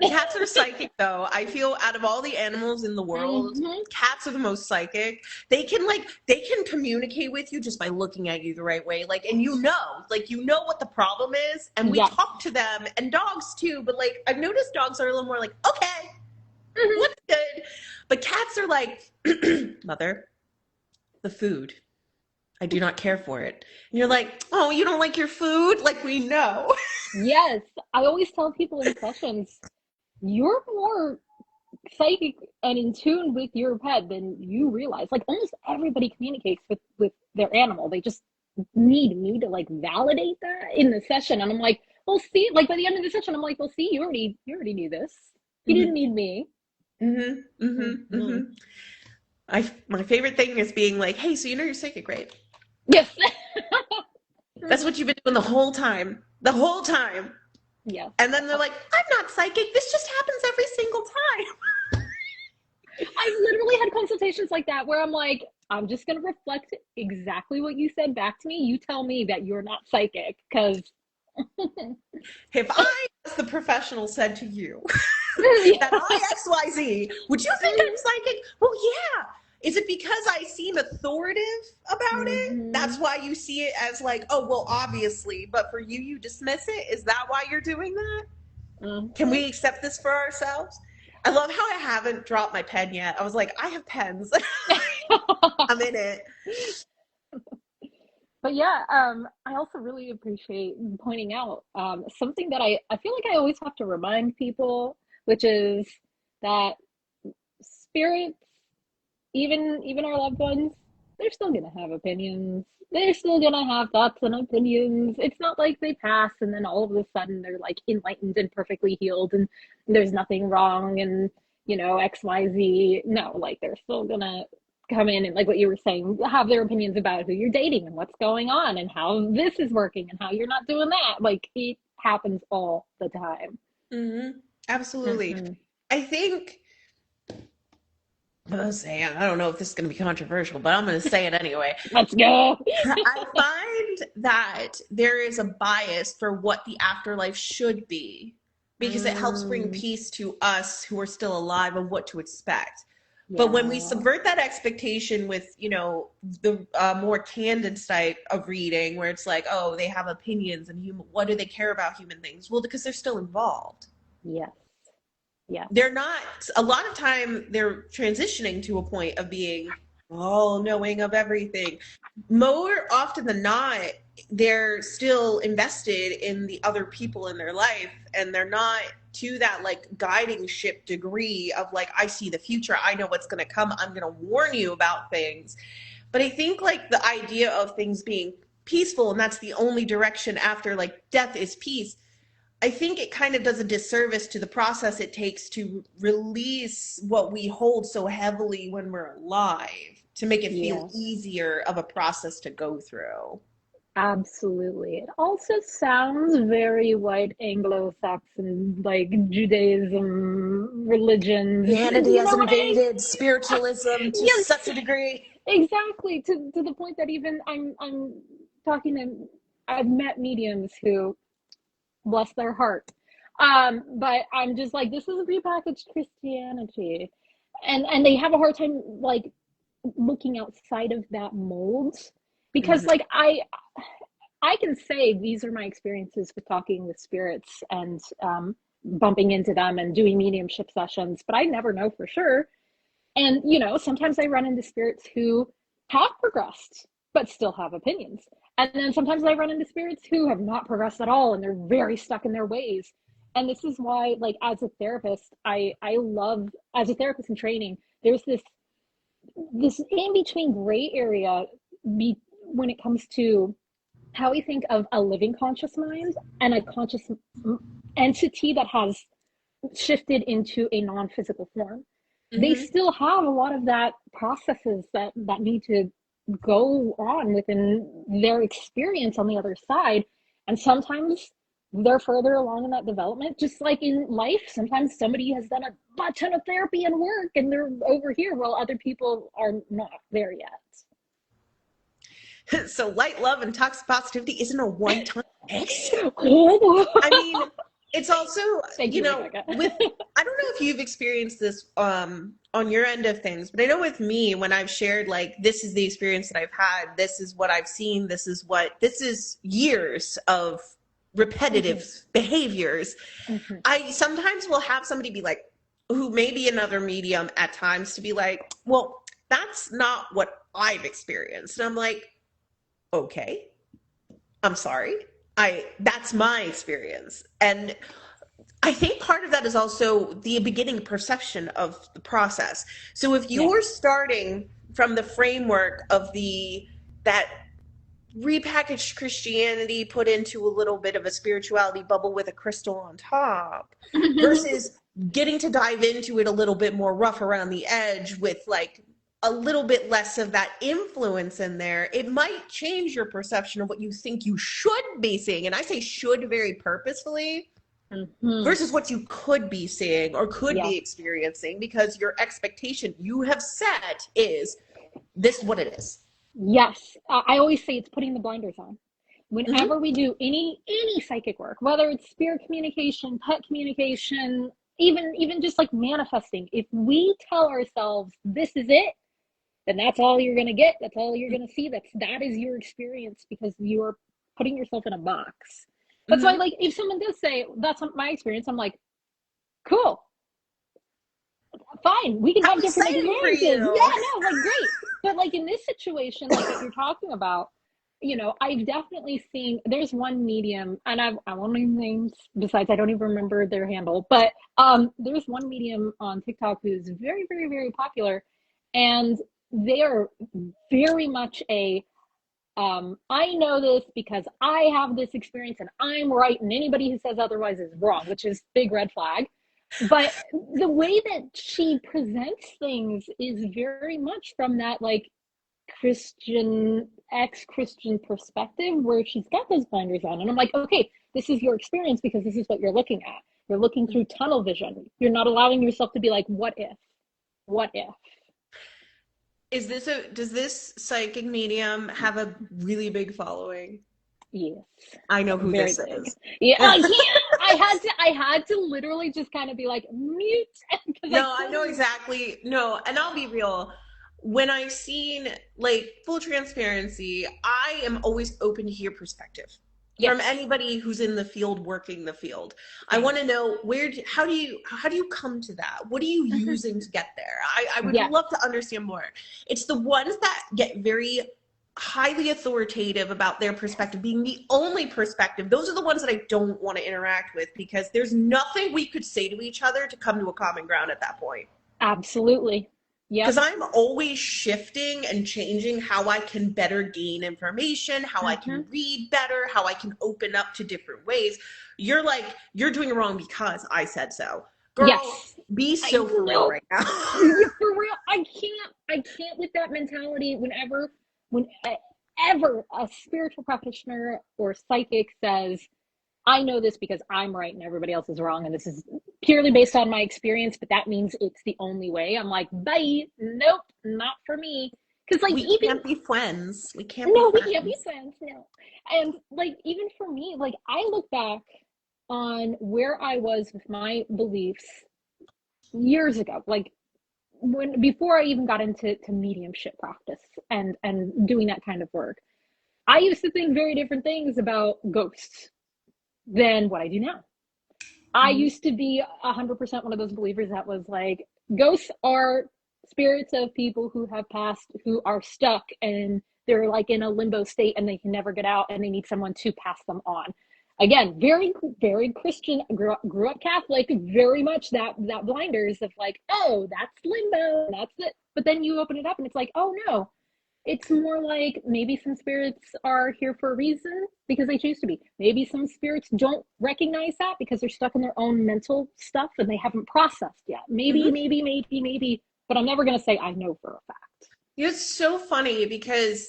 Cats are psychic, though. I feel out of all the animals in the world, cats are the most psychic. They can communicate with you just by looking at you the right way. Like, and you know what the problem is. And we talk to them, and dogs too. But like, I've noticed dogs are a little more like, okay, what's good? But cats are like, mother, the food. I do not care for it. And you're like, oh, you don't like your food? Like, we know. Yes. I always tell people in sessions, you're more psychic and in tune with your pet than you realize. Like, almost everybody communicates with their animal. They just need me to like validate that in the session. And I'm like, well, see, like by the end of the session, I'm like, well, see, you already knew this. You didn't need me. My favorite thing is being like, hey, so you know you're psychic, right? Yes. That's what you've been doing the whole time. The whole time. Yeah. And then they're like, I'm not psychic. This just happens every single time. I've literally had consultations like that where I'm like, I'm just going to reflect exactly what you said back to me. You tell me that you're not psychic, because if I, as the professional, said to you that I XYZ, would you think I'm psychic? Well, yeah. Is it because I seem authoritative about it? That's why you see it as like, oh, well, obviously. But for you, you dismiss it? Is that why you're doing that? Can we accept this for ourselves? I love how I haven't dropped my pen yet. I was like, I have pens. I'm in it. But yeah, I also really appreciate pointing out something that I feel like I always have to remind people, which is that spirits, even our loved ones, they're still gonna have opinions. They're still gonna have thoughts and opinions. It's not like they pass and then all of a sudden they're like enlightened and perfectly healed and there's nothing wrong and XYZ. No, like they're still gonna come in and, like what you were saying, have their opinions about who you're dating and what's going on and how this is working and how you're not doing that. Like, it happens all the time. Absolutely. I think, I don't know if this is going to be controversial, but I'm going to say it anyway. Let's go. I find that there is a bias for what the afterlife should be, because it helps bring peace to us who are still alive of what to expect. But when we subvert that expectation with, the more candid type of reading where it's like, oh, they have opinions and what do they care about human things? Well, because they're still involved. Yes. Yeah. They're not, a lot of time they're transitioning to a point of being all knowing of everything. More often than not, they're still invested in the other people in their life, and they're not to that like guiding ship degree of like, I see the future, I know what's going to come, I'm going to warn you about things. But I think like the idea of things being peaceful, and that's the only direction after like death is peace, I think it kind of does a disservice to the process it takes to release what we hold so heavily when we're alive, to make it feel easier of a process to go through. Absolutely. It also sounds very white Anglo-Saxon, like Judaism, religion. Humanity has invaded spiritualism to such a degree. Exactly, to the point that even I'm talking to, I've met mediums who, bless their heart, but I'm just like, this is repackaged Christianity, and they have a hard time like looking outside of that mold, because Mhm. like I can say these are my experiences with talking with spirits and bumping into them and doing mediumship sessions, but I never know for sure. And, you know, sometimes I run into spirits who have progressed, but still have opinions. And then sometimes I run into spirits who have not progressed at all and they're very stuck in their ways. And this is why, like, as a therapist, I love, as a therapist in training, there's this in between gray area when it comes to how we think of a living conscious mind and a conscious entity that has shifted into a non-physical form. They Mhm. still have a lot of that processes that need to go on within their experience on the other side, and sometimes they're further along in that development. Just like in life, sometimes somebody has done a butt ton of therapy and work and they're over here while other people are not there yet. So light, love, and toxic positivity isn't a one-time fix. Oh. I mean, it's also, Thank you you, know, Rebecca. with, I don't know if you've experienced this on your end of things, but I know with me, when I've shared like, this is the experience that I've had, this is what I've seen, this is years of repetitive behaviors. Mhm. I sometimes will have somebody be like, who may be another medium at times, to be like, well, that's not what I've experienced. And I'm like, okay, I'm sorry. That's my experience. And I think part of that is also the beginning perception of the process. So if Yeah. you're starting from the framework of that repackaged Christianity put into a little bit of a spirituality bubble with a crystal on top, versus getting to dive into it a little bit more rough around the edge with like a little bit less of that influence in there, it might change your perception of what you think you should be seeing. And I say should very purposefully, Mhm. versus what you could be seeing or could Yes. be experiencing, because your expectation you have set is this is what it is. Yes, I always say it's putting the blinders on. Mm-hmm. Whenever we do any psychic work, whether it's spirit communication, pet communication, even just like manifesting, if we tell ourselves this is it, then that's all you're gonna get. That's all you're gonna see. That is your experience, because you are putting yourself in a box. That's why, Mm-hmm. like, if someone does say that's not my experience, I'm like, cool, fine, we can How have different exciting for experiences. you. Yeah, no, like great. But like in this situation, like that you're talking about, you know, I've definitely seen, there's one medium, and I won't name names, besides I don't even remember their handle, but there's one medium on TikTok who's very, very, very popular, and they are very much a I know this because I have this experience and I'm right, and anybody who says otherwise is wrong, which is big red flag. But the way that she presents things is very much from that like Christian, ex-Christian perspective, where she's got those blinders on. And I'm like, okay, this is your experience because this is what you're looking at. You're looking through tunnel vision. You're not allowing yourself to be like, what if? What if? Does this psychic medium have a really big following? Yes, I know who very this big. is. Yeah, I can't. I had to literally just kind of be like mute because I No, I know couldn't. exactly. No, and I'll be real. When I've seen, like, full transparency, I am always open to hear perspective from Yes, anybody who's in the field, working the field. I same. want to know how do you come to that? What are you using to get there? I would Yes, love to understand more. It's the ones that get very highly authoritative about their perspective being the only perspective. Those are the ones that I don't want to interact with, because there's nothing we could say to each other to come to a common ground at that point. absolutely. Because Yep. I'm always shifting and changing how I can better gain information, how I Hmm. can read better, how I can open up to different ways. You're like, you're doing it wrong because I said so. Girl, Yes, be I so for real know. right now. For real, I can't with that mentality. Whenever a spiritual practitioner or psychic says, I know this because I'm right and everybody else is wrong, and this is purely based on my experience, but that means it's the only way. I'm like, bye, nope, not for me. Because like we even can't be friends. We can't no, be we can't be friends. friends. No, and like even for me, like I look back on where I was with my beliefs years ago, like when before I even got into mediumship practice and doing that kind of work. I used to think very different things about ghosts than what I do now. I Mhm. used to be 100% one of those believers that was like, ghosts are spirits of people who have passed, who are stuck and they're like in a limbo state and they can never get out and they need someone to pass them on. Again, very, very Christian, grew up Catholic, very much that blinders of like, oh, that's limbo, that's it. But then you open it up and it's like, oh no, it's more like maybe some spirits are here for a reason because they choose to be. Maybe some spirits don't recognize that because they're stuck in their own mental stuff and they haven't processed yet. Mhm. Maybe, but I'm never going to say I know for a fact. It's so funny because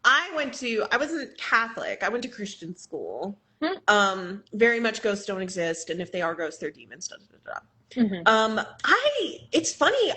I wasn't Catholic. I went to Christian school. Hmm. Very much ghosts don't exist, and if they are ghosts, they're demons. Da, da, da, da. Mm-hmm. It's funny.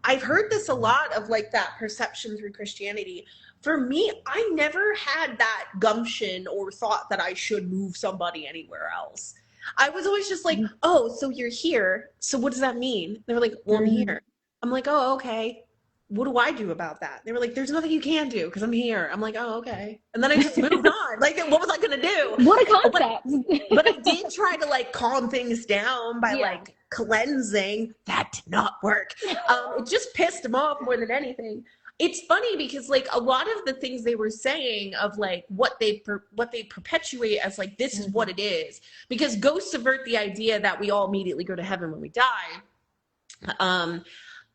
I've heard this a lot of like that perception through Christianity. For me, I never had that gumption or thought that I should move somebody anywhere else. I was always just like, oh, so you're here. So what does that mean? They were like, well, I'm Mm-hmm. here. I'm like, oh, okay. What do I do about that? They were like, there's nothing you can do because I'm here. I'm like, oh, okay. And then I just moved on. Like, what was I gonna do? What a But concept. but I did try to like calm things down by Yeah. like cleansing. That did not work. It just pissed him off more than anything. It's funny because like a lot of the things they were saying of like what they perpetuate as like this is what Mm-hmm. it is, because ghosts subvert the idea that we all immediately go to heaven when we die. Um,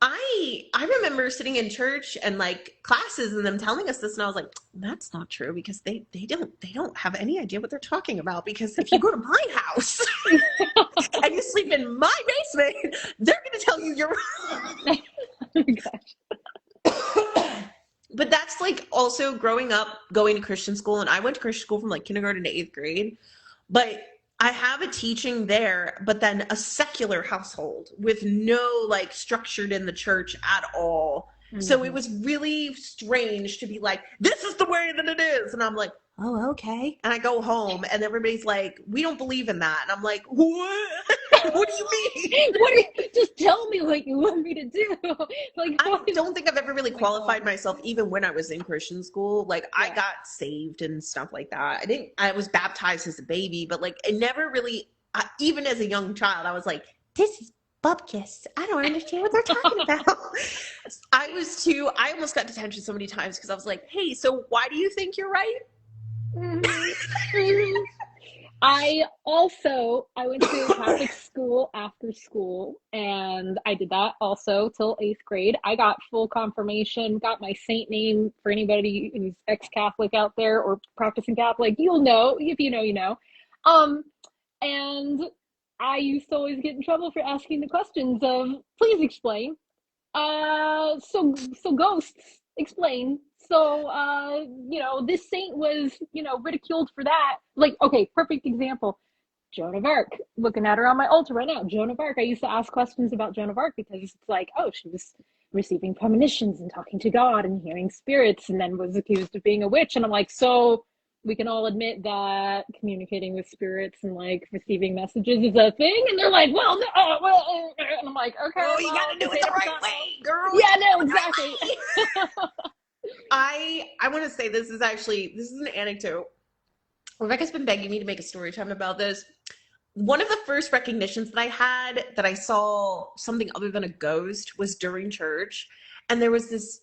I remember sitting in church and like classes and them telling us this, and I was like, that's not true because they don't have any idea what they're talking about, because if you go to my house and you sleep in my basement, they're gonna tell you you're wrong. Oh my gosh. But that's like also growing up going to Christian school, and I went to Christian school from like kindergarten to eighth grade. But I have a teaching there, but then a secular household with no like structured in the church at all. So it Mm-hmm. was really strange to be like, this is the way that it is. And I'm like, oh, okay. And I go home and everybody's like, we don't believe in that. And I'm like, what? What do you mean? What are you, just tell me what you want me to do. Like, I what? don't think I've ever really Oh my qualified God. myself, even when I was in Christian school. Like I Yeah. got saved and stuff like that. I was baptized as a baby, but like it never really, even as a young child, I was like, this is bupkis. I don't understand what they're talking about. I almost got detention so many times because I was like, hey, so why do you think you're right? Mhm. Mhm. I went to Catholic school after school, and I did that also till eighth grade. I got full confirmation, got my saint name. For anybody who's ex-Catholic out there or practicing Catholic, you'll know. If you know, you know. Um, and I used to always get in trouble for asking the questions of, please explain. So ghosts, explain. So, this saint was, ridiculed for that. Like, okay, perfect example. Joan of Arc. Looking at her on my altar right now. Joan of Arc. I used to ask questions about Joan of Arc because it's like, oh, she was receiving premonitions and talking to God and hearing spirits, and then was accused of being a witch. And I'm like, so we can all admit that communicating with spirits and like receiving messages is a thing. And they're like, well, no, and I'm like, okay, Oh, you well, got to do it potato, the right potato. way, girl. You Yeah, got to do no, it the right exactly. way. I want to say this is an anecdote. Rebecca's been begging me to make a story time about this. One of the first recognitions that I had that I saw something other than a ghost was during church, and there was this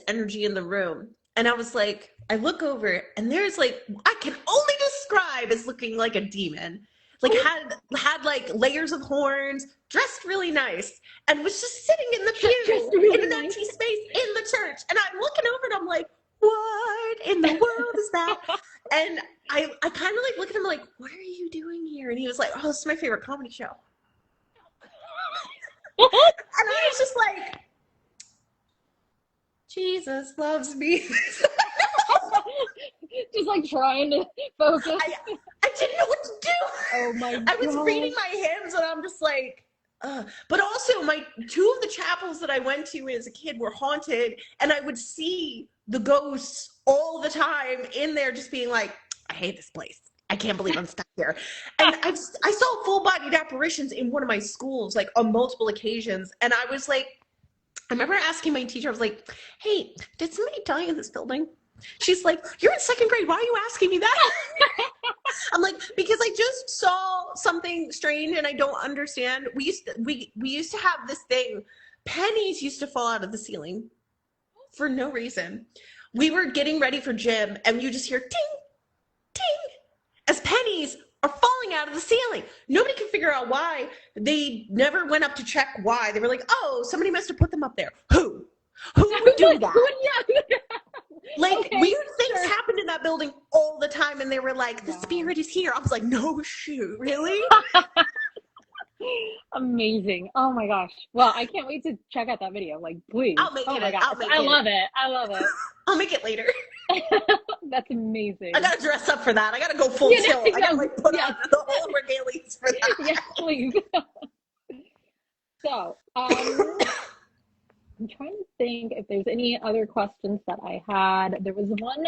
energy in the room, and I was like, I look over and there's like, I can only describe as looking like a demon, like had like layers of horns, dressed really nice, and was just sitting in the Just pew in really an nice. empty space in the church, and I'm looking over and I'm like, what in the world is that? And I kind of like look at him like, what are you doing here? And he was like, oh, this is my favorite comedy show. And I was just like, Jesus loves me. Just like trying to focus. I didn't know what to do. Oh my I was reading gosh. my hands and I'm just like, But also, two of the chapels that I went to as a kid were haunted, and I would see the ghosts all the time in there, just being like, "I hate this place. I can't believe I'm stuck here." And I saw full-bodied apparitions in one of my schools, like on multiple occasions, and I was like, I remember asking my teacher, I was like, "Hey, did somebody die in this building?" She's like, "You're in second grade. Why are you asking me that?" I'm like, because I just saw something strange and I don't understand. We used to have this thing. Pennies used to fall out of the ceiling for no reason. We were getting ready for gym and you just hear ting, ting, as pennies are falling out of the ceiling. Nobody can figure out why. They never went up to check why. They were like, "Oh, somebody must have put them up there." Who would do that? Like, okay, weird things happened in that building all the time, and they were like, "The spirit is here." I was like, "No, shoot, really?" Amazing. Oh my gosh. Well, I can't wait to check out that video. Like, please. I'll make it. I love it. I love it. I'll make it later. That's amazing. I gotta dress up for that. I gotta go full tilt. I gotta like put on the whole regalies for that. Yes, please. So, I'm trying to think if there's any other questions that I had. There was one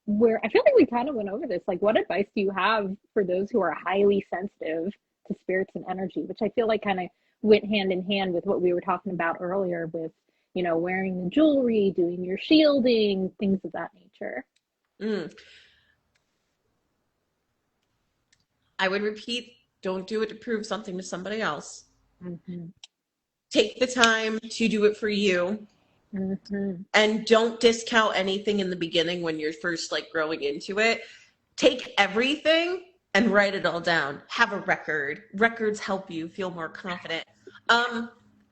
where I feel like we kind of went over this. Like, what advice do you have for those who are highly sensitive to spirits and energy? Which I feel like kind of went hand in hand with what we were talking about earlier with, you know, wearing the jewelry, doing your shielding, things of that nature. I would repeat, don't do it to prove something to somebody else. Mm-hmm. Take the time to do it for you. Mm-hmm. And don't discount anything in the beginning when you're first like growing into it. Take everything and write it all down. Have a record. Records help you feel more confident.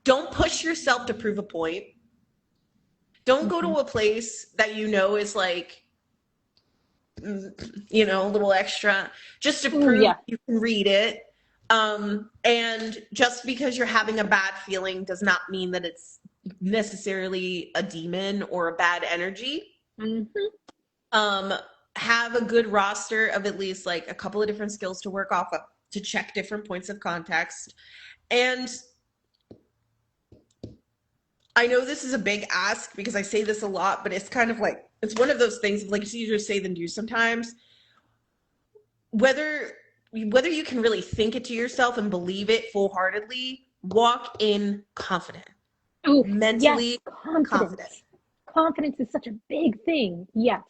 Don't push yourself to prove a point. Don't go to a place that you know is like, you know, a little extra just to prove you can read it. And just because you're having a bad feeling does not mean that it's necessarily a demon or a bad energy. Have a good roster of at least like a couple of different skills to work off of to check different points of context. And I know this is a big ask because I say this a lot, but it's kind of like, it's one of those things like it's easier to say than do sometimes. Whether you can really think it to yourself and believe it full-heartedly, walk in confident. Oh, mentally yes, confident. Confidence is such a big thing. Yes.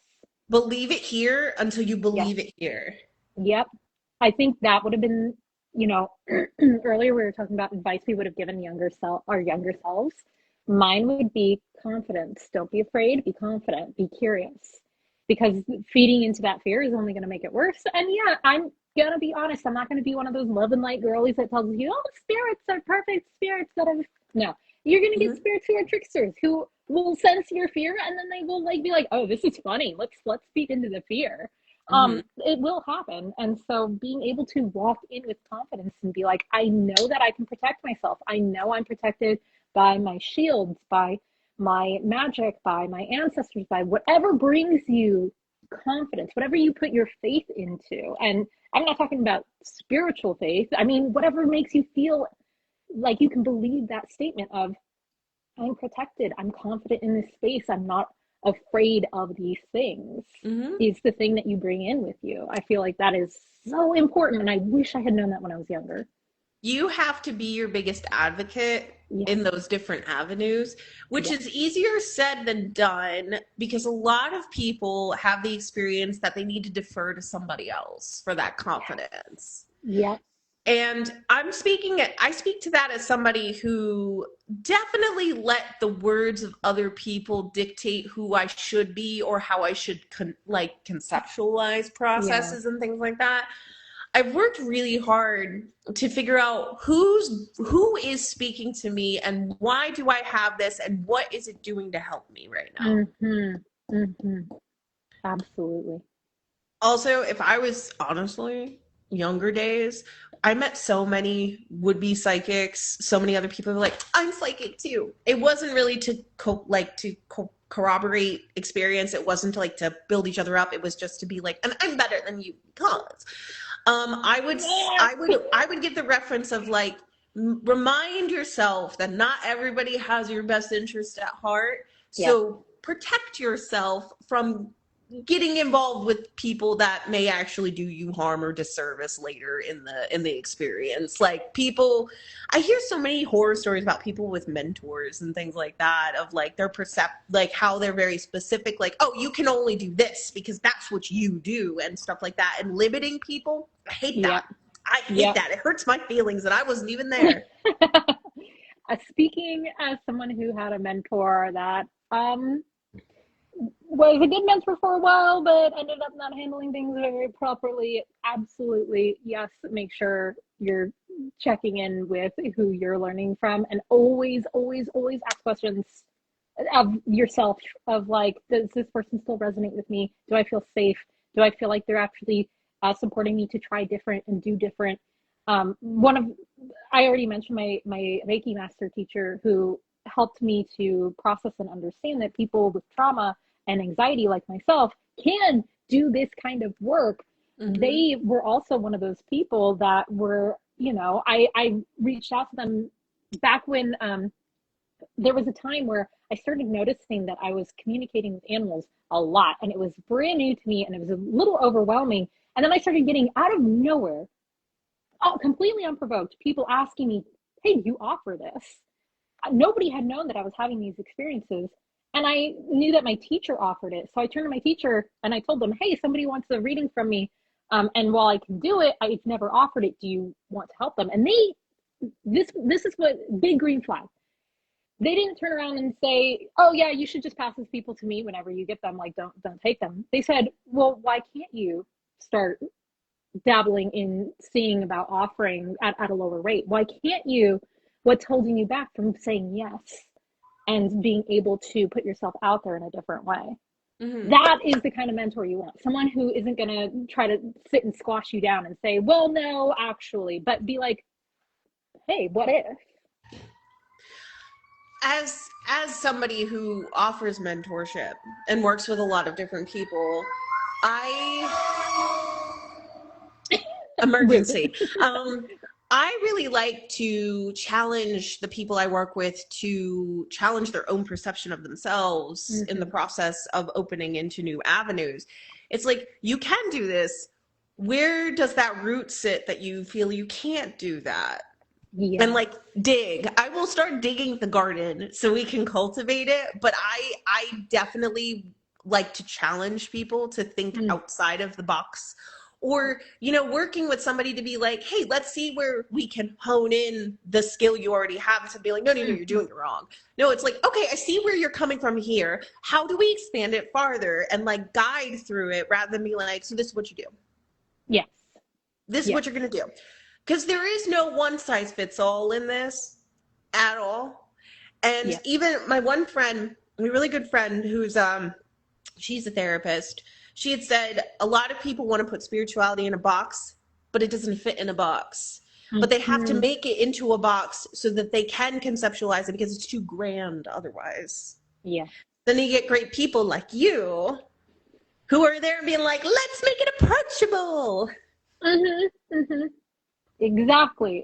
Believe it here until you believe it here. Yep. I think that would have been, you know, earlier we were talking about advice we would have given our younger selves. Mine would be confidence. Don't be afraid, be confident, be curious. Because feeding into that fear is only going to make it worse. And yeah, I'm going to be honest. I'm not going to be one of those love and light girlies that tells you, "Oh, spirits are perfect spirits that have..." No, you're going to get spirits who are tricksters, who will sense your fear and then they will like be like, "Oh, this is funny. Let's feed into the fear." It will happen. And so being able to walk in with confidence and be like, I know that I can protect myself. I know I'm protected by my shields, by my magic, by my ancestors, by whatever brings you confidence, whatever you put your faith into. And I'm not talking about spiritual faith. I mean, whatever makes you feel like you can believe that statement of, I'm protected, I'm confident in this space, I'm not afraid of these things, is the thing that you bring in with you. I feel like that is so important. And I wish I had known that when I was younger. You have to be your biggest advocate in those different avenues, which is easier said than done because a lot of people have the experience that they need to defer to somebody else for that confidence. And I speak to that as somebody who definitely let the words of other people dictate who I should be or how I should conceptualize processes and things like that. I've worked really hard to figure out who is speaking to me and why do I have this and what is it doing to help me right now. Absolutely. Also, if I was honestly younger days, I met so many would-be psychics, so many other people who were like, I'm psychic too. It wasn't really to corroborate experience. It wasn't to build each other up. It was just to be like, and I'm better than you because. I would give the reference of like remind yourself that not everybody has your best interest at heart. So protect yourself from getting involved with people that may actually do you harm or disservice later in the experience. Like, people, I hear so many horror stories about people with mentors and things like that, of like their like how they're very specific, like, oh, you can only do this because that's what you do, and stuff like that, and limiting people. I hate that. I hate that. It hurts my feelings, and I wasn't even there. Speaking as someone who had a mentor that was a good mentor for a while, but ended up not handling things very properly, absolutely, yes, make sure you're checking in with who you're learning from, and always, always, always ask questions of yourself, of like, does this person still resonate with me? Do I feel safe? Do I feel like they're actually supporting me to try different and do different? I already mentioned my Reiki master teacher, who helped me to process and understand that people with trauma and anxiety like myself can do this kind of work. They were also one of those people that were, I reached out to them back when there was a time where I started noticing that I was communicating with animals a lot, and it was brand new to me, and it was a little overwhelming. And then I started getting, out of nowhere, completely unprovoked, people asking me, hey, do you offer this? Nobody had known that I was having these experiences. And I knew that my teacher offered it. So I turned to my teacher and I told them, hey, somebody wants a reading from me. And while I can do it, I've never offered it. Do you want to help them? And this is what, big green flag. They didn't turn around and say, oh yeah, you should just pass these people to me whenever you get them. Like, don't take them. They said, well, why can't you start dabbling in seeing about offering at a lower rate? Why can't you? What's holding you back from saying yes and being able to put yourself out there in a different way? That is the kind of mentor you want. Someone who isn't going to try to sit and squash you down and say, well, no, actually, but be like, hey, what if? As somebody who offers mentorship and works with a lot of different people, emergency. I really like to challenge the people I work with to challenge their own perception of themselves in the process of opening into new avenues. It's like, you can do this. Where does that root sit that you feel you can't do that? And like, dig. I will start digging the garden so we can cultivate it. But I definitely like to challenge people to think outside of the box. Or, working with somebody to be like, hey, let's see where we can hone in the skill you already have, to be like, no, you're doing it wrong. No, it's like, okay, I see where you're coming from here. How do we expand it farther, and like guide through it, rather than be like, so this is what you do. Yes. This is what you're going to do. Because there is no one size fits all in this at all. And even my one friend, my really good friend, who's, she's a therapist, she had said a lot of people want to put spirituality in a box, but it doesn't fit in a box. But they have to make it into a box so that they can conceptualize it, because it's too grand otherwise. Yeah. Then you get great people like you who are there being like, let's make it approachable. Exactly.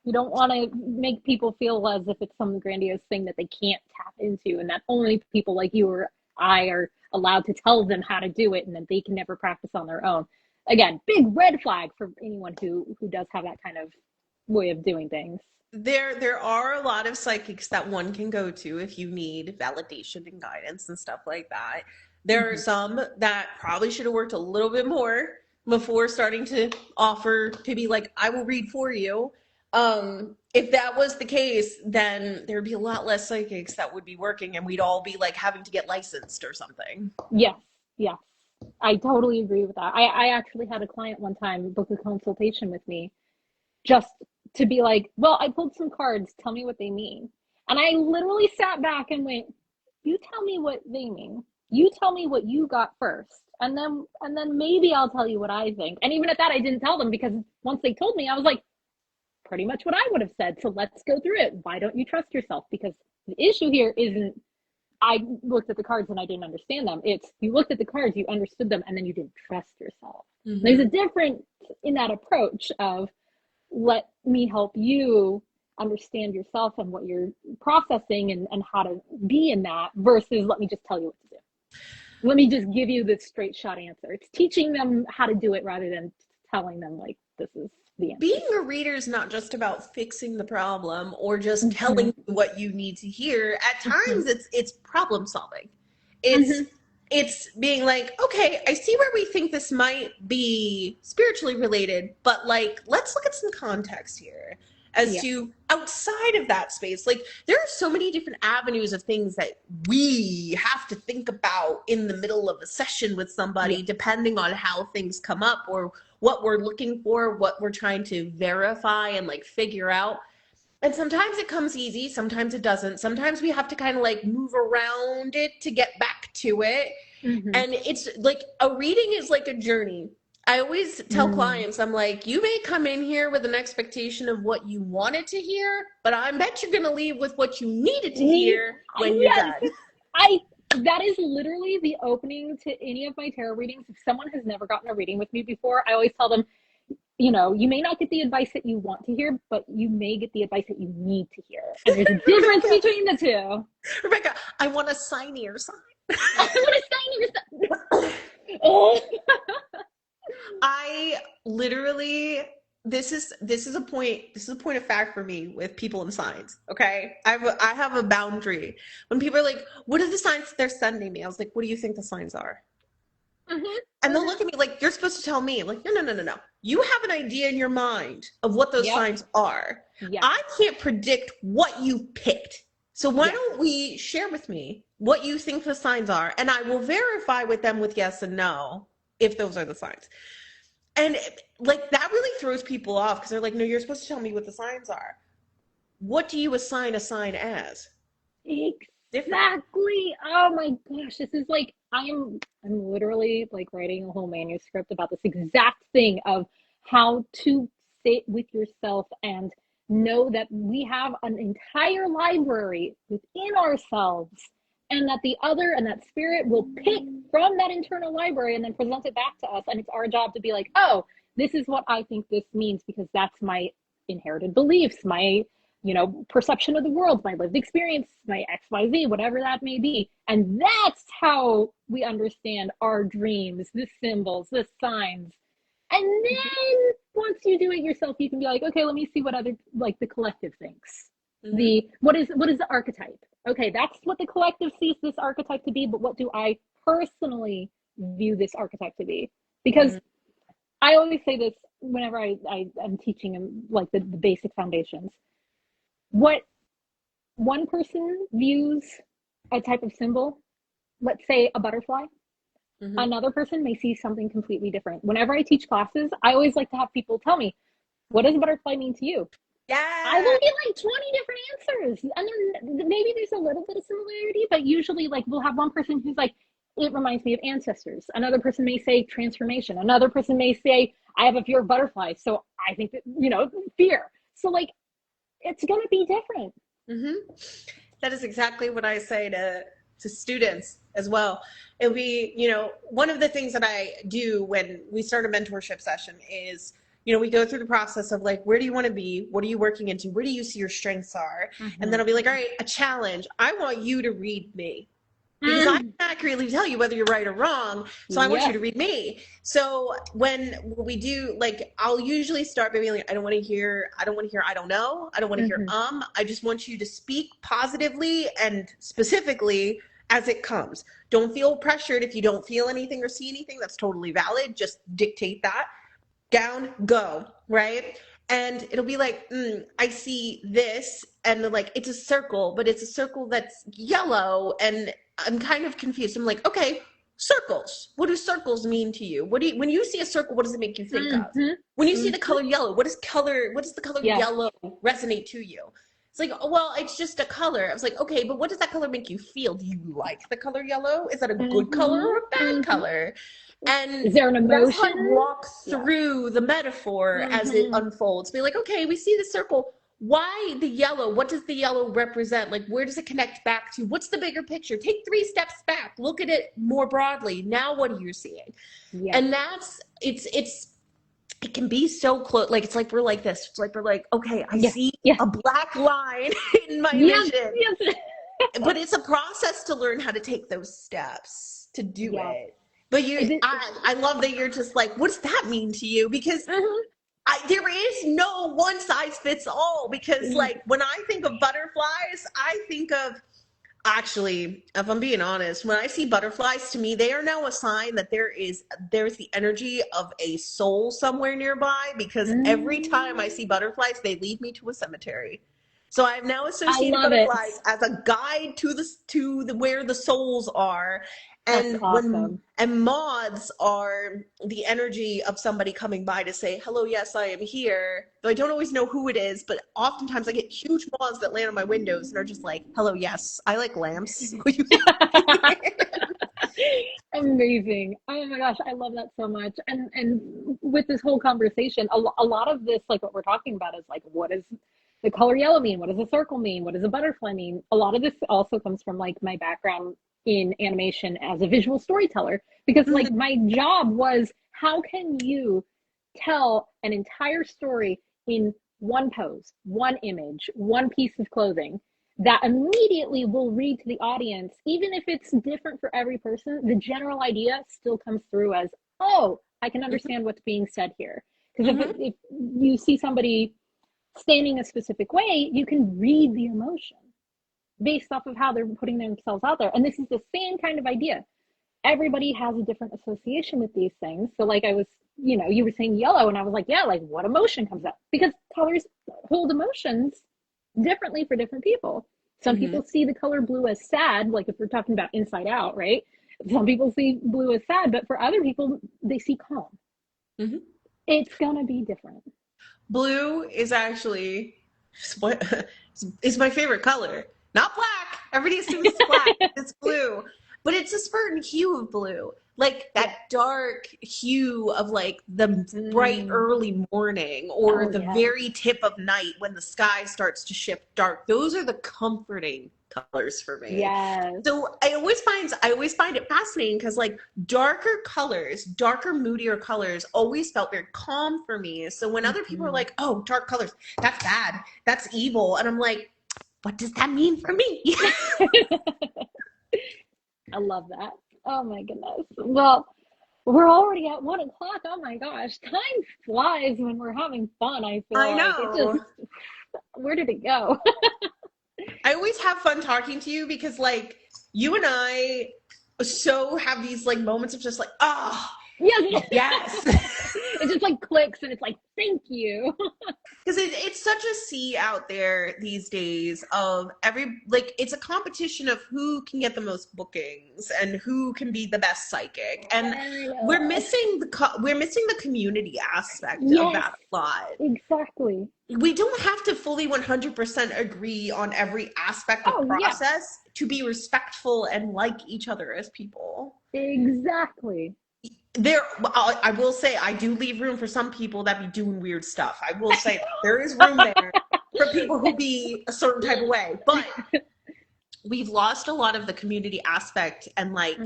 You don't want to make people feel as if it's some grandiose thing that they can't tap into, and that only people like you or I are allowed to tell them how to do it, and that they can never practice on their own. Again, big red flag for anyone who does have that kind of way of doing things. There are a lot of psychics that one can go to if you need validation and guidance and stuff like that. There are some that probably should have worked a little bit more before starting to offer to be like, I will read for you. If that was the case, then there'd be a lot less psychics that would be working, and we'd all be like having to get licensed or something. Yes. I totally agree with that. I actually had a client one time book a consultation with me just to be like, well, I pulled some cards, tell me what they mean. And I literally sat back and went, you tell me what they mean. You tell me what you got first. And then maybe I'll tell you what I think. And even at that, I didn't tell them, because once they told me, I was like, pretty much what I would have said. So let's go through it. Why don't you trust yourself? Because the issue here isn't, I looked at the cards and I didn't understand them. It's, you looked at the cards, you understood them, and then you didn't trust yourself. There's a difference in that approach of, let me help you understand yourself and what you're processing and how to be in that, versus let me just tell you what to do. Let me just give you this straight shot answer. It's teaching them how to do it rather than telling them like this is the answer. Being a reader is not just about fixing the problem or just telling you what you need to hear. At times it's problem solving. It's being like, okay, I see where we think this might be spiritually related, but like, let's look at some context here as to outside of that space. Like, there are so many different avenues of things that we have to think about in the middle of a session with somebody, depending on how things come up or what we're looking for, what we're trying to verify and like figure out. And sometimes it comes easy, sometimes it doesn't. Sometimes we have to kind of like move around it to get back to it. And it's like a reading is like a journey. I always tell clients, I'm like, you may come in here with an expectation of what you wanted to hear, but I bet you're going to leave with what you needed to hear when you're done. That is literally the opening to any of my tarot readings. If someone has never gotten a reading with me before, I always tell them, you know, you may not get the advice that you want to hear, but you may get the advice that you need to hear. And there's a difference between the two. Rebecca, I want a signier sign. I want a signier sign. Oh. I literally, this is a point of fact for me with people and signs. Okay, I have a boundary. When people are like, what are the signs they're sending me? I was like, what do you think the signs are? And they'll look at me like, you're supposed to tell me. I'm like, no. You have an idea in your mind of what those signs are. I can't predict what you picked. So why don't we share with me what you think the signs are, and I will verify with them with yes and no if those are the signs. And like, that really throws people off because they're like, no, you're supposed to tell me what the signs are. What do you assign a sign as? Exactly. Oh my gosh, this is like, I'm literally like writing a whole manuscript about this exact thing of how to sit with yourself and know that we have an entire library within ourselves, and that the other and that spirit will pick from that internal library and then present it back to us. And it's our job to be like, oh, this is what I think this means because that's my inherited beliefs, my, you know, perception of the world, my lived experience, my XYZ, whatever that may be. And that's how we understand our dreams, the symbols, the signs. And then once you do it yourself, you can be like, okay, let me see what other, like the collective thinks. What is the archetype? Okay, that's what the collective sees this archetype to be, but what do I personally view this archetype to be? Because I always say this whenever I'm teaching them like the basic foundations. What one person views a type of symbol, let's say a butterfly, another person may see something completely different. Whenever I teach classes, I always like to have people tell me, what does a butterfly mean to you? I will get like 20 different answers. And then maybe there's a little bit of similarity, but usually like we'll have one person who's like, it reminds me of ancestors. Another person may say transformation. Another person may say, I have a fear of butterflies. So I think that, you know, fear. So like, it's going to be different. That is exactly what I say to students as well. It'll be, you know, one of the things that I do when we start a mentorship session is, you know, we go through the process of like, where do you want to be? What are you working into? Where do you see your strengths are? And then I'll be like, all right, a challenge. I want you to read me. Because I can accurately tell you whether you're right or wrong. So I want you to read me. So when we do, like, I'll usually start by being like, I don't want to hear, I don't know. I don't want to hear, I just want you to speak positively and specifically as it comes. Don't feel pressured. If you don't feel anything or see anything, that's totally valid. Just dictate that. Down, go, right? And it'll be like, I see this, and like, it's a circle, but it's a circle that's yellow, and I'm kind of confused. I'm like, okay, circles. What do circles mean to you? When you see a circle, what does it make you think of? When you see the color yellow, what does the color yellow resonate to you? It's like, oh, well, it's just a color. I was like, okay, but what does that color make you feel? Do you like the color yellow? Is that a good color or a bad color? And is there an emotion? That's how I walk through the metaphor as it unfolds. Be like, okay, we see the circle. Why the yellow? What does the yellow represent? Like, where does it connect back to? What's the bigger picture? Take 3 steps back. Look at it more broadly. Now what are you seeing? And that's, it's it can be so close. Like, it's like we're like this. It's like we're like, okay, I Yeah, see yeah, a black line in my yes, vision. yes, But it's a process to learn how to take those steps to do yes. it. But It, I love that you're just like, what does that mean to you? Because there is no one size fits all. Because like when I think of butterflies, I think of, actually, if I'm being honest, when I see butterflies, to me, they are now a sign that there's the energy of a soul somewhere nearby, because every time I see butterflies, they lead me to a cemetery. So I've now I associated love it. butterflies as a guide to the where the souls are. That's And awesome. moths are the energy of somebody coming by to say, hello, yes, I am here. Though I don't always know who it is, but oftentimes I get huge moths that land on my windows and are just like, hello, yes, I like lamps. Will you Amazing. Oh my gosh, I love that so much. And with this whole conversation, a lot of this, like what we're talking about, is like, what does the color yellow mean? What does a circle mean? What does a butterfly mean? A lot of this also comes from like my background in animation as a visual storyteller, because like my job was, how can you tell an entire story in one pose, one image, one piece of clothing that immediately will read to the audience, even if it's different for every person, the general idea still comes through as, oh, I can understand what's being said here. Because if you see somebody standing a specific way, you can read the emotion based off of how they're putting themselves out there. And this is the same kind of idea. Everybody has a different association with these things. So like I was, you were saying yellow, and I was like, yeah, like what emotion comes up? Because colors hold emotions differently for different people. Some people see the color blue as sad, like if we're talking about Inside Out, right? Some people see blue as sad, but for other people, they see calm. It's gonna be different. Blue is actually what is my favorite color. Not black. Everybody assumes it's black. It's blue. But it's a certain hue of blue. Like that dark hue of like the bright early morning, or the very tip of night when the sky starts to shift dark. Those are the comforting colors for me. Yes. So I always find it fascinating, because like darker colors, darker, moodier colors always felt very calm for me. So when other people are like, oh, dark colors, that's bad, that's evil, and I'm like, what does that mean for me? I love that. Oh my goodness. Well, we're already at 1 o'clock. Oh my gosh. Time flies when we're having fun, I feel I like. know. It just, where did it go? I always have fun talking to you, because like you and I so have these like moments of just like, oh, yes. It just like clicks, and it's like, thank you. Because it's such a sea out there these days of it's a competition of who can get the most bookings and who can be the best psychic, and we're missing the community aspect of that a lot. Exactly. We don't have to fully 100% agree on every aspect of process to be respectful and like each other as people. Exactly. I will say, I do leave room for some people that be doing weird stuff. I will say there is room there for people who be a certain type of way, but we've lost a lot of the community aspect, and like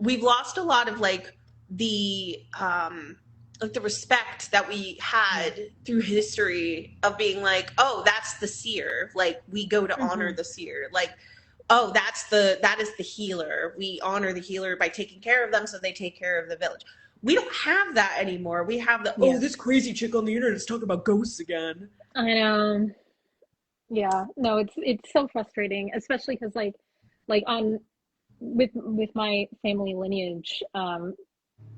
we've lost a lot of like the respect that we had through history of being like, oh, that's the seer. Like we go to honor the seer. Like, oh, that is the healer. We honor the healer by taking care of them, so they take care of the village. We don't have that anymore. We have this crazy chick on the internet is talking about ghosts again. I know. Yeah, no, it's so frustrating, especially because like on with my family lineage,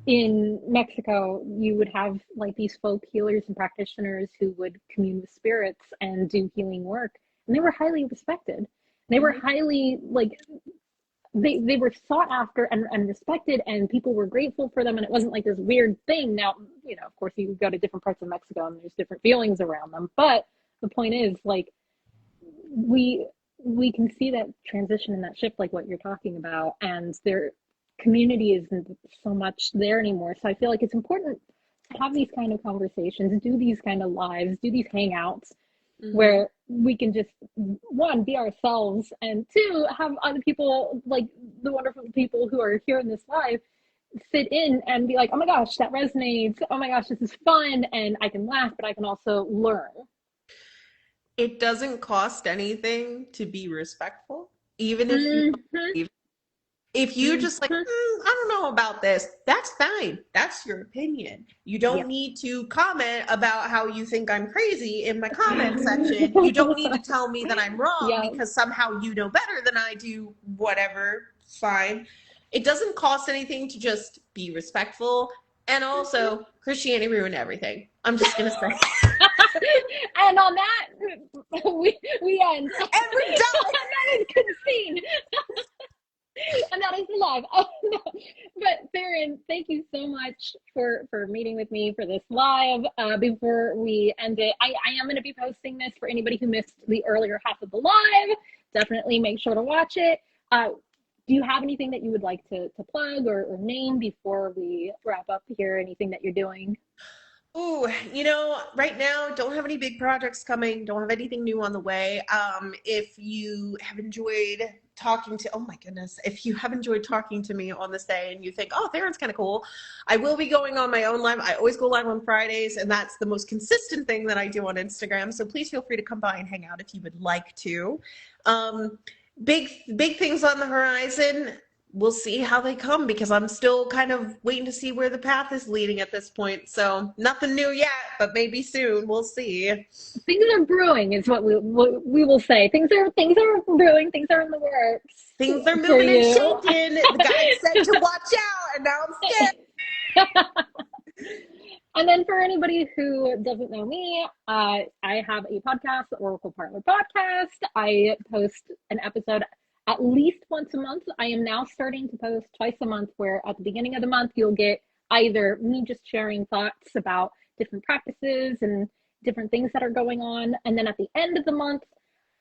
in Mexico, you would have like these folk healers and practitioners who would commune with spirits and do healing work, and they were highly respected. They were highly like they were sought after and respected, and people were grateful for them, and it wasn't like this weird thing. Now, of course, you go to different parts of Mexico and there's different feelings around them, but the point is, like, we can see that transition and that shift, like what you're talking about, and their community isn't so much there anymore. So I feel like it's important to have these kind of conversations, do these kind of lives, do these hangouts, where we can just, one, be ourselves, and two, have other people, like the wonderful people who are here in this live, sit in and be like, oh my gosh, that resonates. Oh my gosh, this is fun. And I can laugh, but I can also learn. It doesn't cost anything to be respectful, even if you don't Mm-hmm. believe. If you just like, Mm-hmm. I don't know about this, that's fine. That's your opinion. You Yeah. don't need to comment about how you think I'm crazy in my comment section. You don't need to tell me that I'm wrong Yeah. because somehow you know better than I do. Whatever, fine. It doesn't cost anything to just be respectful. And also, Christianity ruined everything. I'm just gonna say. And on that, we end. And we're done. That is good scene. And that is live. Oh, no. But Tharyn, thank you so much for meeting with me for this live. Before we end it, I am going to be posting this for anybody who missed the earlier half of the live. Definitely make sure to watch it. Do you have anything that you would like to plug or name before we wrap up here? Anything that you're doing? Ooh, right now, don't have any big projects coming, don't have anything new on the way. If you have enjoyed talking to, oh my goodness, if you have enjoyed talking to me on this day and you think, oh, Tharyn's kind of cool, I will be going on my own live. I always go live on Fridays, and that's the most consistent thing that I do on Instagram. So please feel free to come by and hang out if you would like to. Um, big things on the horizon. We'll see how they come because I'm still kind of waiting to see where the path is leading at this point. So nothing new yet, but maybe soon. We'll see. Things are brewing, is what we will say. Things are brewing. Things are in the works Things are for moving and you. shaking. The guide said to watch out, and now I'm scared. And then for anybody who doesn't know me, I have a podcast, the Oracle Parlor Podcast. I post an episode at least once a month. I am now starting to post twice a month, where at the beginning of the month, you'll get either me just sharing thoughts about different practices and different things that are going on. And then at the end of the month,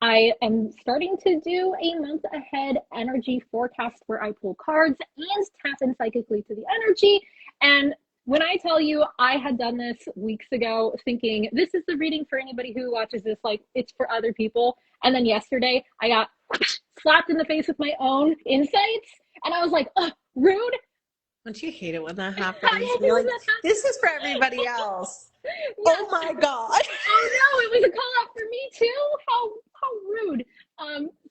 I am starting to do a month ahead energy forecast where I pull cards and tap in psychically to the energy. And when I tell you I had done this weeks ago, thinking this is the reading for anybody who watches this, like it's for other people. And then yesterday I got slapped in the face with my own insights. And I was like, oh, rude. Don't you hate it when that happens? You're like, this is for everybody else. Yes. Oh my God. Oh no, it was a call out for me too. How rude.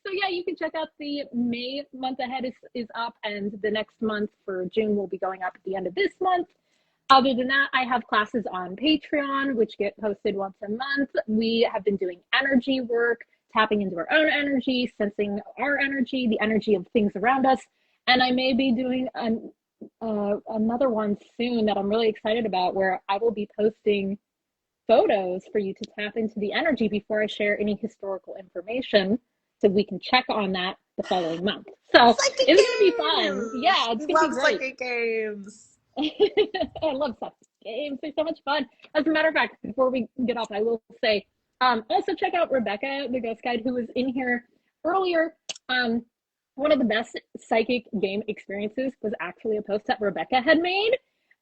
So yeah, you can check out the May month ahead is up, and the next month for June will be going up at the end of this month. Other than that, I have classes on Patreon, which get posted once a month. We have been doing energy work, tapping into our own energy, sensing our energy, the energy of things around us. And I may be doing another one soon that I'm really excited about, where I will be posting photos for you to tap into the energy before I share any historical information, so we can check on that the following month. So it's going to be fun. Yeah, it's going to be great. Psychic games. I love such games. They're so much fun. As a matter of fact, before we get off, I will say, also check out Rebecca, the ghost guide, who was in here earlier. One of the best psychic game experiences was actually a post that Rebecca had made.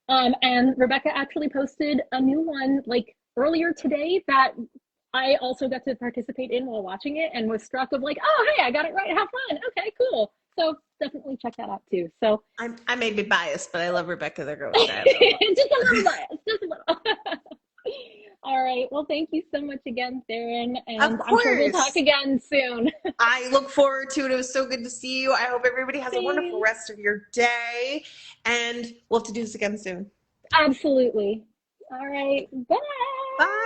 And Rebecca actually posted a new one like earlier today that I also got to participate in while watching it, and was struck of like, oh, hey, I got it right. Have fun. Okay, cool. So definitely check that out too. So I may be biased, but I love Rebecca the ghost guide. Just a little biased, just a little. All right. Well, thank you so much again, Tharyn. And I'm sure we'll talk again soon. I look forward to it. It was so good to see you. I hope everybody has a wonderful rest of your day. And we'll have to do this again soon. Absolutely. All right. Bye. Bye.